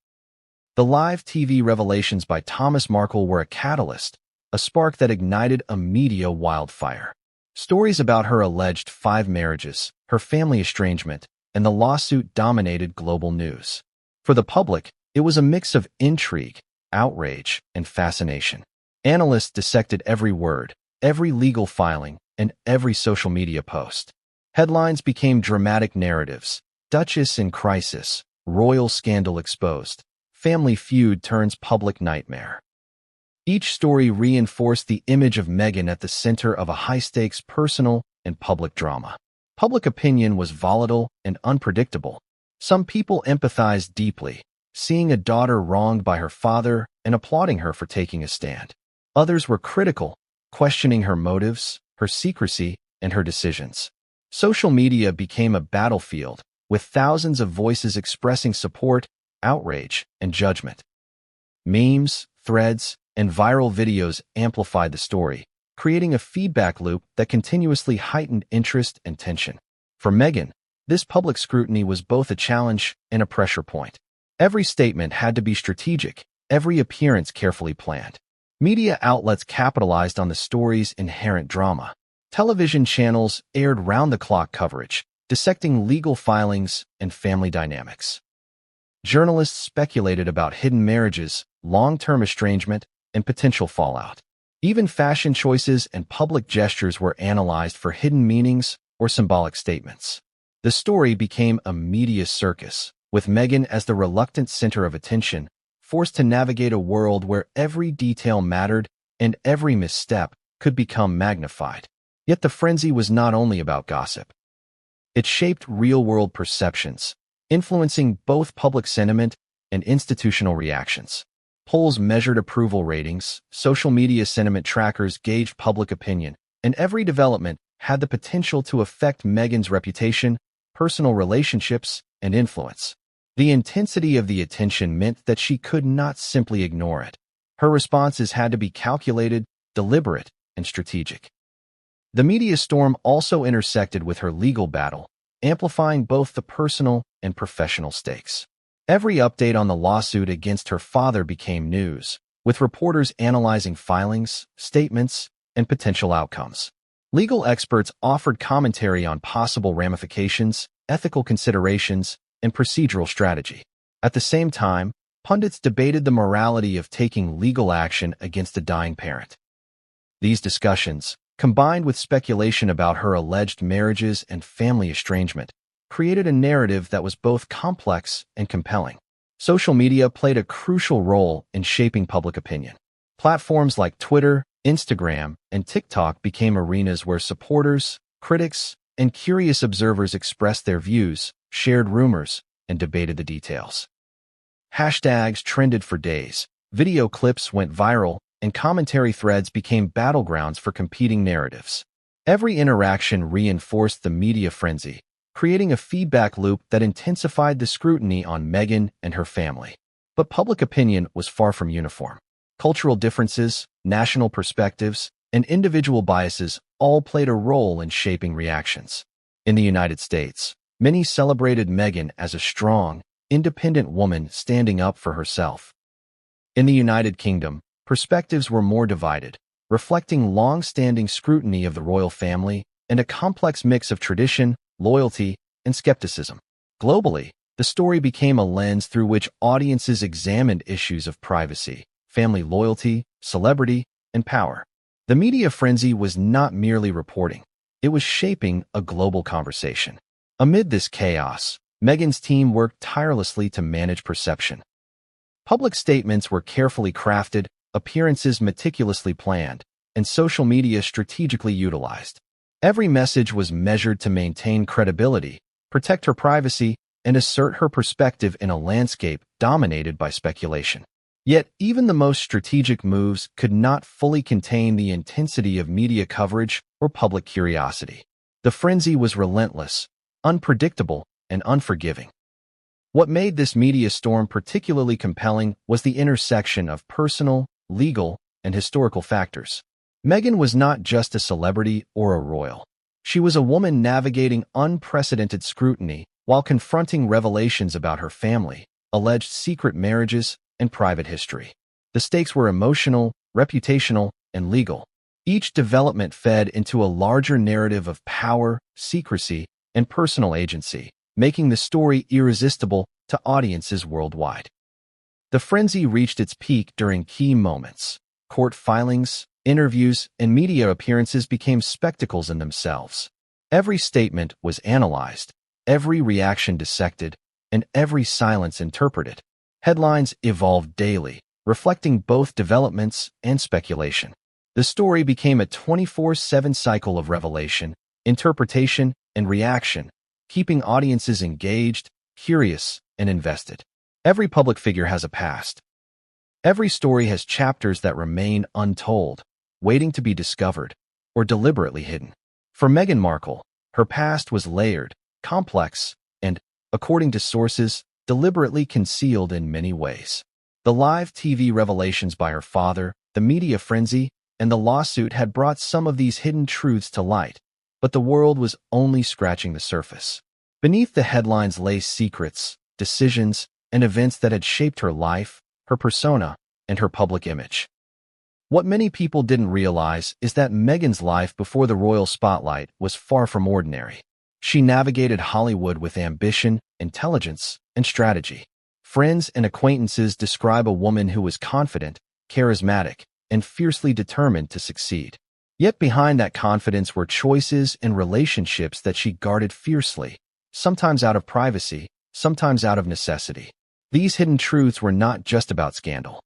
The live TV revelations by Thomas Markle were a catalyst, a spark that ignited a media wildfire. Stories about her alleged 5 marriages, her family estrangement, and the lawsuit dominated global news. For the public, it was a mix of intrigue, outrage, and fascination. Analysts dissected every word, every legal filing, and every social media post. Headlines became dramatic narratives: Duchess in crisis, royal scandal exposed, family feud turns public nightmare. Each story reinforced the image of Meghan at the center of a high-stakes personal and public drama. Public opinion was volatile and unpredictable. Some people empathized deeply, seeing a daughter wronged by her father and applauding her for taking a stand. Others were critical, questioning her motives, her secrecy, and her decisions. Social media became a battlefield, with thousands of voices expressing support, outrage, and judgment. Memes, threads, and viral videos amplified the story, creating a feedback loop that continuously heightened interest and tension. For Meghan, this public scrutiny was both a challenge and a pressure point. Every statement had to be strategic, every appearance carefully planned. Media outlets capitalized on the story's inherent drama. Television channels aired round-the-clock coverage, dissecting legal filings and family dynamics. Journalists speculated about hidden marriages, long-term estrangement, and potential fallout. Even fashion choices and public gestures were analyzed for hidden meanings or symbolic statements. The story became a media circus, with Meghan as the reluctant center of attention, forced to navigate a world where every detail mattered and every misstep could become magnified. Yet the frenzy was not only about gossip. It shaped real-world perceptions, influencing both public sentiment and institutional reactions. Polls measured approval ratings, social media sentiment trackers gauged public opinion, and every development had the potential to affect Meghan's reputation, personal relationships, and influence. The intensity of the attention meant that she could not simply ignore it. Her responses had to be calculated, deliberate, and strategic. The media storm also intersected with her legal battle, amplifying both the personal and professional stakes. Every update on the lawsuit against her father became news, with reporters analyzing filings, statements, and potential outcomes. Legal experts offered commentary on possible ramifications, ethical considerations, and procedural strategy. At the same time, pundits debated the morality of taking legal action against a dying parent. These discussions, combined with speculation about her alleged marriages and family estrangement, created a narrative that was both complex and compelling. Social media played a crucial role in shaping public opinion. Platforms like Twitter, Instagram, and TikTok became arenas where supporters, critics, and curious observers expressed their views, shared rumors, and debated the details. Hashtags trended for days, video clips went viral, and commentary threads became battlegrounds for competing narratives. Every interaction reinforced the media frenzy, creating a feedback loop that intensified the scrutiny on Meghan and her family. But public opinion was far from uniform. Cultural differences, national perspectives, and individual biases all played a role in shaping reactions. In the United States, many celebrated Meghan as a strong, independent woman standing up for herself. In the United Kingdom, perspectives were more divided, reflecting long-standing scrutiny of the royal family and a complex mix of tradition, loyalty, and skepticism. Globally, the story became a lens through which audiences examined issues of privacy, family loyalty, celebrity, and power. The media frenzy was not merely reporting, it was shaping a global conversation. Amid this chaos, Meghan's team worked tirelessly to manage perception. Public statements were carefully crafted, appearances meticulously planned, and social media strategically utilized. Every message was measured to maintain credibility, protect her privacy, and assert her perspective in a landscape dominated by speculation. Yet, even the most strategic moves could not fully contain the intensity of media coverage or public curiosity. The frenzy was relentless, unpredictable, and unforgiving. What made this media storm particularly compelling was the intersection of personal, legal, and historical factors. Meghan was not just a celebrity or a royal. She was a woman navigating unprecedented scrutiny while confronting revelations about her family, alleged secret marriages, and private history. The stakes were emotional, reputational, and legal. Each development fed into a larger narrative of power, secrecy, and personal agency, making the story irresistible to audiences worldwide. The frenzy reached its peak during key moments. Court filings, interviews, and media appearances became spectacles in themselves. Every statement was analyzed, every reaction dissected, and every silence interpreted. Headlines evolved daily, reflecting both developments and speculation. The story became a 24/7 cycle of revelation, interpretation, and reaction, keeping audiences engaged, curious, and invested. Every public figure has a past. Every story has chapters that remain untold, waiting to be discovered, or deliberately hidden. For Meghan Markle, her past was layered, complex, and, according to sources, deliberately concealed in many ways. The live TV revelations by her father, the media frenzy, and the lawsuit had brought some of these hidden truths to light, but the world was only scratching the surface. Beneath the headlines lay secrets, decisions, and events that had shaped her life, her persona, and her public image. What many people didn't realize is that Meghan's life before the royal spotlight was far from ordinary. She navigated Hollywood with ambition, intelligence, and strategy. Friends and acquaintances describe a woman who was confident, charismatic, and fiercely determined to succeed. Yet behind that confidence were choices and relationships that she guarded fiercely, sometimes out of privacy, sometimes out of necessity. These hidden truths were not just about scandal.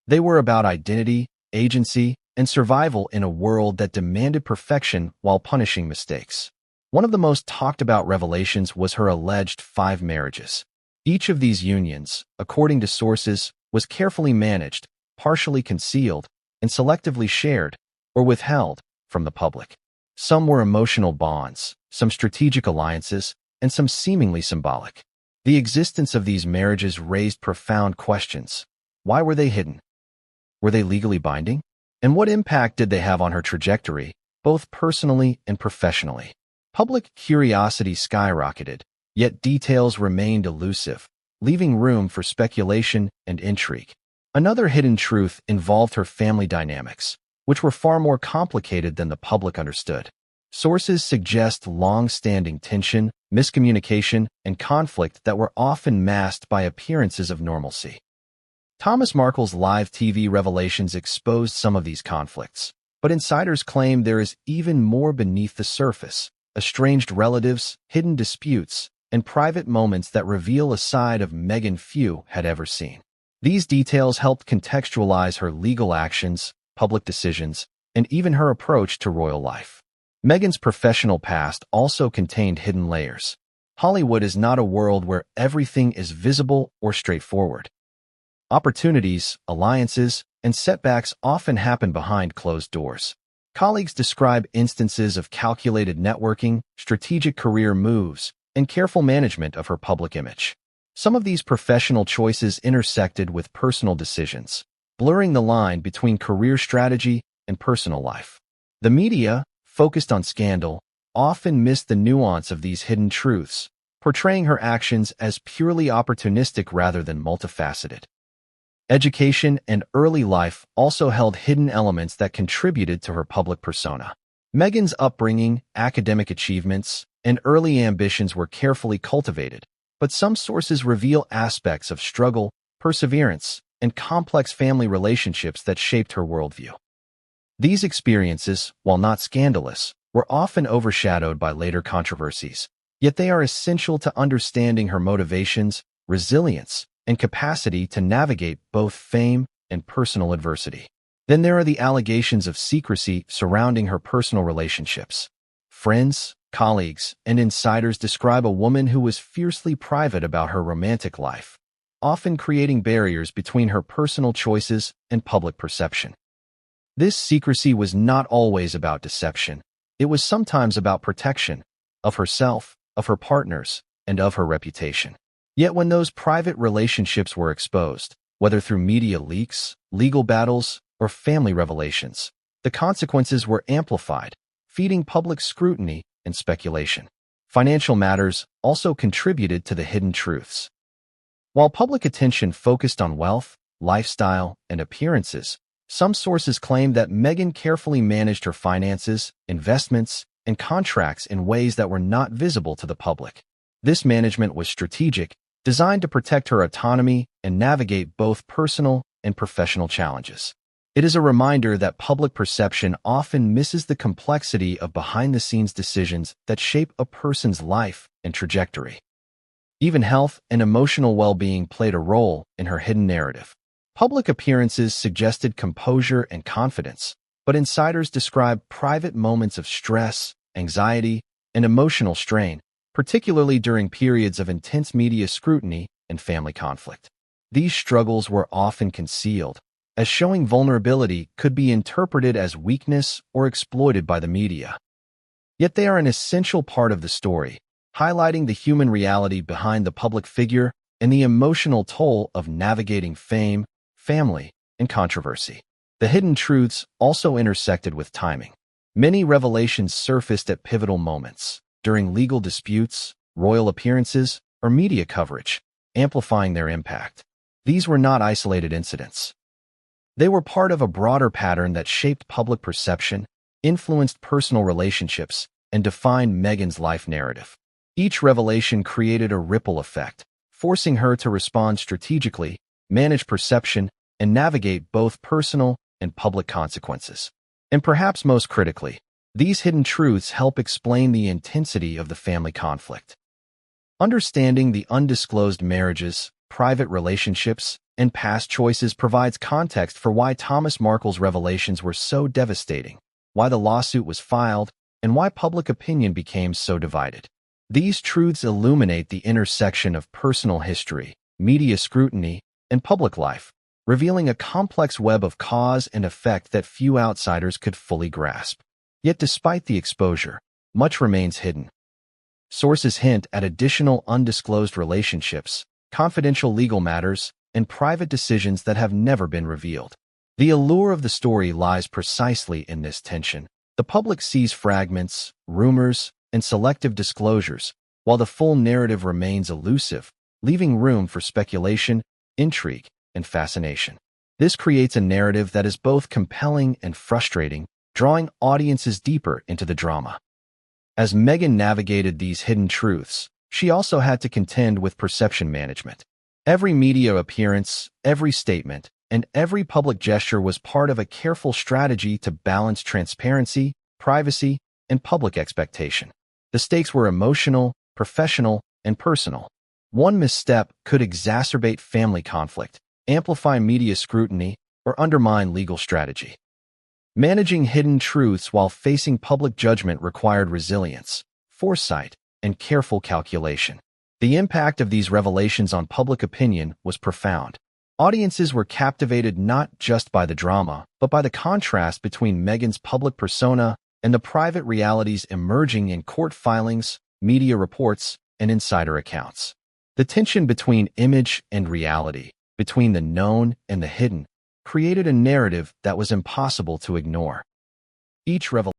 They were about identity, agency, and survival in a world that demanded perfection while punishing mistakes. One of the most talked about revelations was her alleged 5 marriages. Each of these unions, according to sources, was carefully managed, partially concealed, and selectively shared, or withheld, from the public. Some were emotional bonds, some strategic alliances, and some seemingly symbolic. The existence of these marriages raised profound questions. Why were they hidden? Were they legally binding? And what impact did they have on her trajectory, both personally and professionally? Public curiosity skyrocketed, yet details remained elusive, leaving room for speculation and intrigue. Another hidden truth involved her family dynamics, which were far more complicated than the public understood. Sources suggest long-standing tension, miscommunication, and conflict that were often masked by appearances of normalcy. Thomas Markle's live TV revelations exposed some of these conflicts, but insiders claim there is even more beneath the surface: estranged relatives, hidden disputes, and private moments that reveal a side of Meghan few had ever seen. These details helped contextualize her legal actions, public decisions, and even her approach to royal life. Meghan's professional past also contained hidden layers. Hollywood is not a world where everything is visible or straightforward. Opportunities, alliances, and setbacks often happen behind closed doors. Colleagues describe instances of calculated networking, strategic career moves, and careful management of her public image. Some of these professional choices intersected with personal decisions, blurring the line between career strategy and personal life. The media, focused on scandal, often missed the nuance of these hidden truths, portraying her actions as purely opportunistic rather than multifaceted. Education and early life also held hidden elements that contributed to her public persona. Meghan's upbringing, academic achievements, and early ambitions were carefully cultivated, but some sources reveal aspects of struggle, perseverance, and complex family relationships that shaped her worldview. These experiences, while not scandalous, were often overshadowed by later controversies, yet they are essential to understanding her motivations, resilience, and capacity to navigate both fame and personal adversity. Then there are the allegations of secrecy surrounding her personal relationships. Friends, colleagues, and insiders describe a woman who was fiercely private about her romantic life, often creating barriers between her personal choices and public perception. This secrecy was not always about deception. It was sometimes about protection of herself, of her partners, and of her reputation. Yet when those private relationships were exposed, whether through media leaks, legal battles, or family revelations, the consequences were amplified, feeding public scrutiny and speculation. Financial matters also contributed to the hidden truths. While public attention focused on wealth, lifestyle, and appearances, some sources claim that Meghan carefully managed her finances, investments, and contracts in ways that were not visible to the public. This management was strategic, designed to protect her autonomy and navigate both personal and professional challenges. It is a reminder that public perception often misses the complexity of behind-the-scenes decisions that shape a person's life and trajectory. Even health and emotional well-being played a role in her hidden narrative. Public appearances suggested composure and confidence, but insiders describe private moments of stress, anxiety, and emotional strain, particularly during periods of intense media scrutiny and family conflict. These struggles were often concealed, as showing vulnerability could be interpreted as weakness or exploited by the media. Yet they are an essential part of the story, highlighting the human reality behind the public figure and the emotional toll of navigating fame, family, and controversy. The hidden truths also intersected with timing. Many revelations surfaced at pivotal moments, during legal disputes, royal appearances, or media coverage, amplifying their impact. These were not isolated incidents. They were part of a broader pattern that shaped public perception, influenced personal relationships, and defined Meghan's life narrative. Each revelation created a ripple effect, forcing her to respond strategically, manage perception, and navigate both personal and public consequences. And perhaps most critically, these hidden truths help explain the intensity of the family conflict. Understanding the undisclosed marriages, private relationships, and past choices provides context for why Thomas Markle's revelations were so devastating, why the lawsuit was filed, and why public opinion became so divided. These truths illuminate the intersection of personal history, media scrutiny, and public life, revealing a complex web of cause and effect that few outsiders could fully grasp. Yet despite the exposure, much remains hidden. Sources hint at additional undisclosed relationships, confidential legal matters, and private decisions that have never been revealed. The allure of the story lies precisely in this tension. The public sees fragments, rumors, and selective disclosures, while the full narrative remains elusive, leaving room for speculation, intrigue, and fascination. This creates a narrative that is both compelling and frustrating, drawing audiences deeper into the drama. As Meghan navigated these hidden truths, she also had to contend with perception management. Every media appearance, every statement, and every public gesture was part of a careful strategy to balance transparency, privacy, and public expectation. The stakes were emotional, professional, and personal. One misstep could exacerbate family conflict, amplify media scrutiny, or undermine legal strategy. Managing hidden truths while facing public judgment required resilience, foresight, and careful calculation. The impact of these revelations on public opinion was profound. Audiences were captivated not just by the drama, but by the contrast between Meghan's public persona and the private realities emerging in court filings, media reports, and insider accounts. The tension between image and reality, between the known and the hidden, created a narrative that was impossible to ignore. Each revelation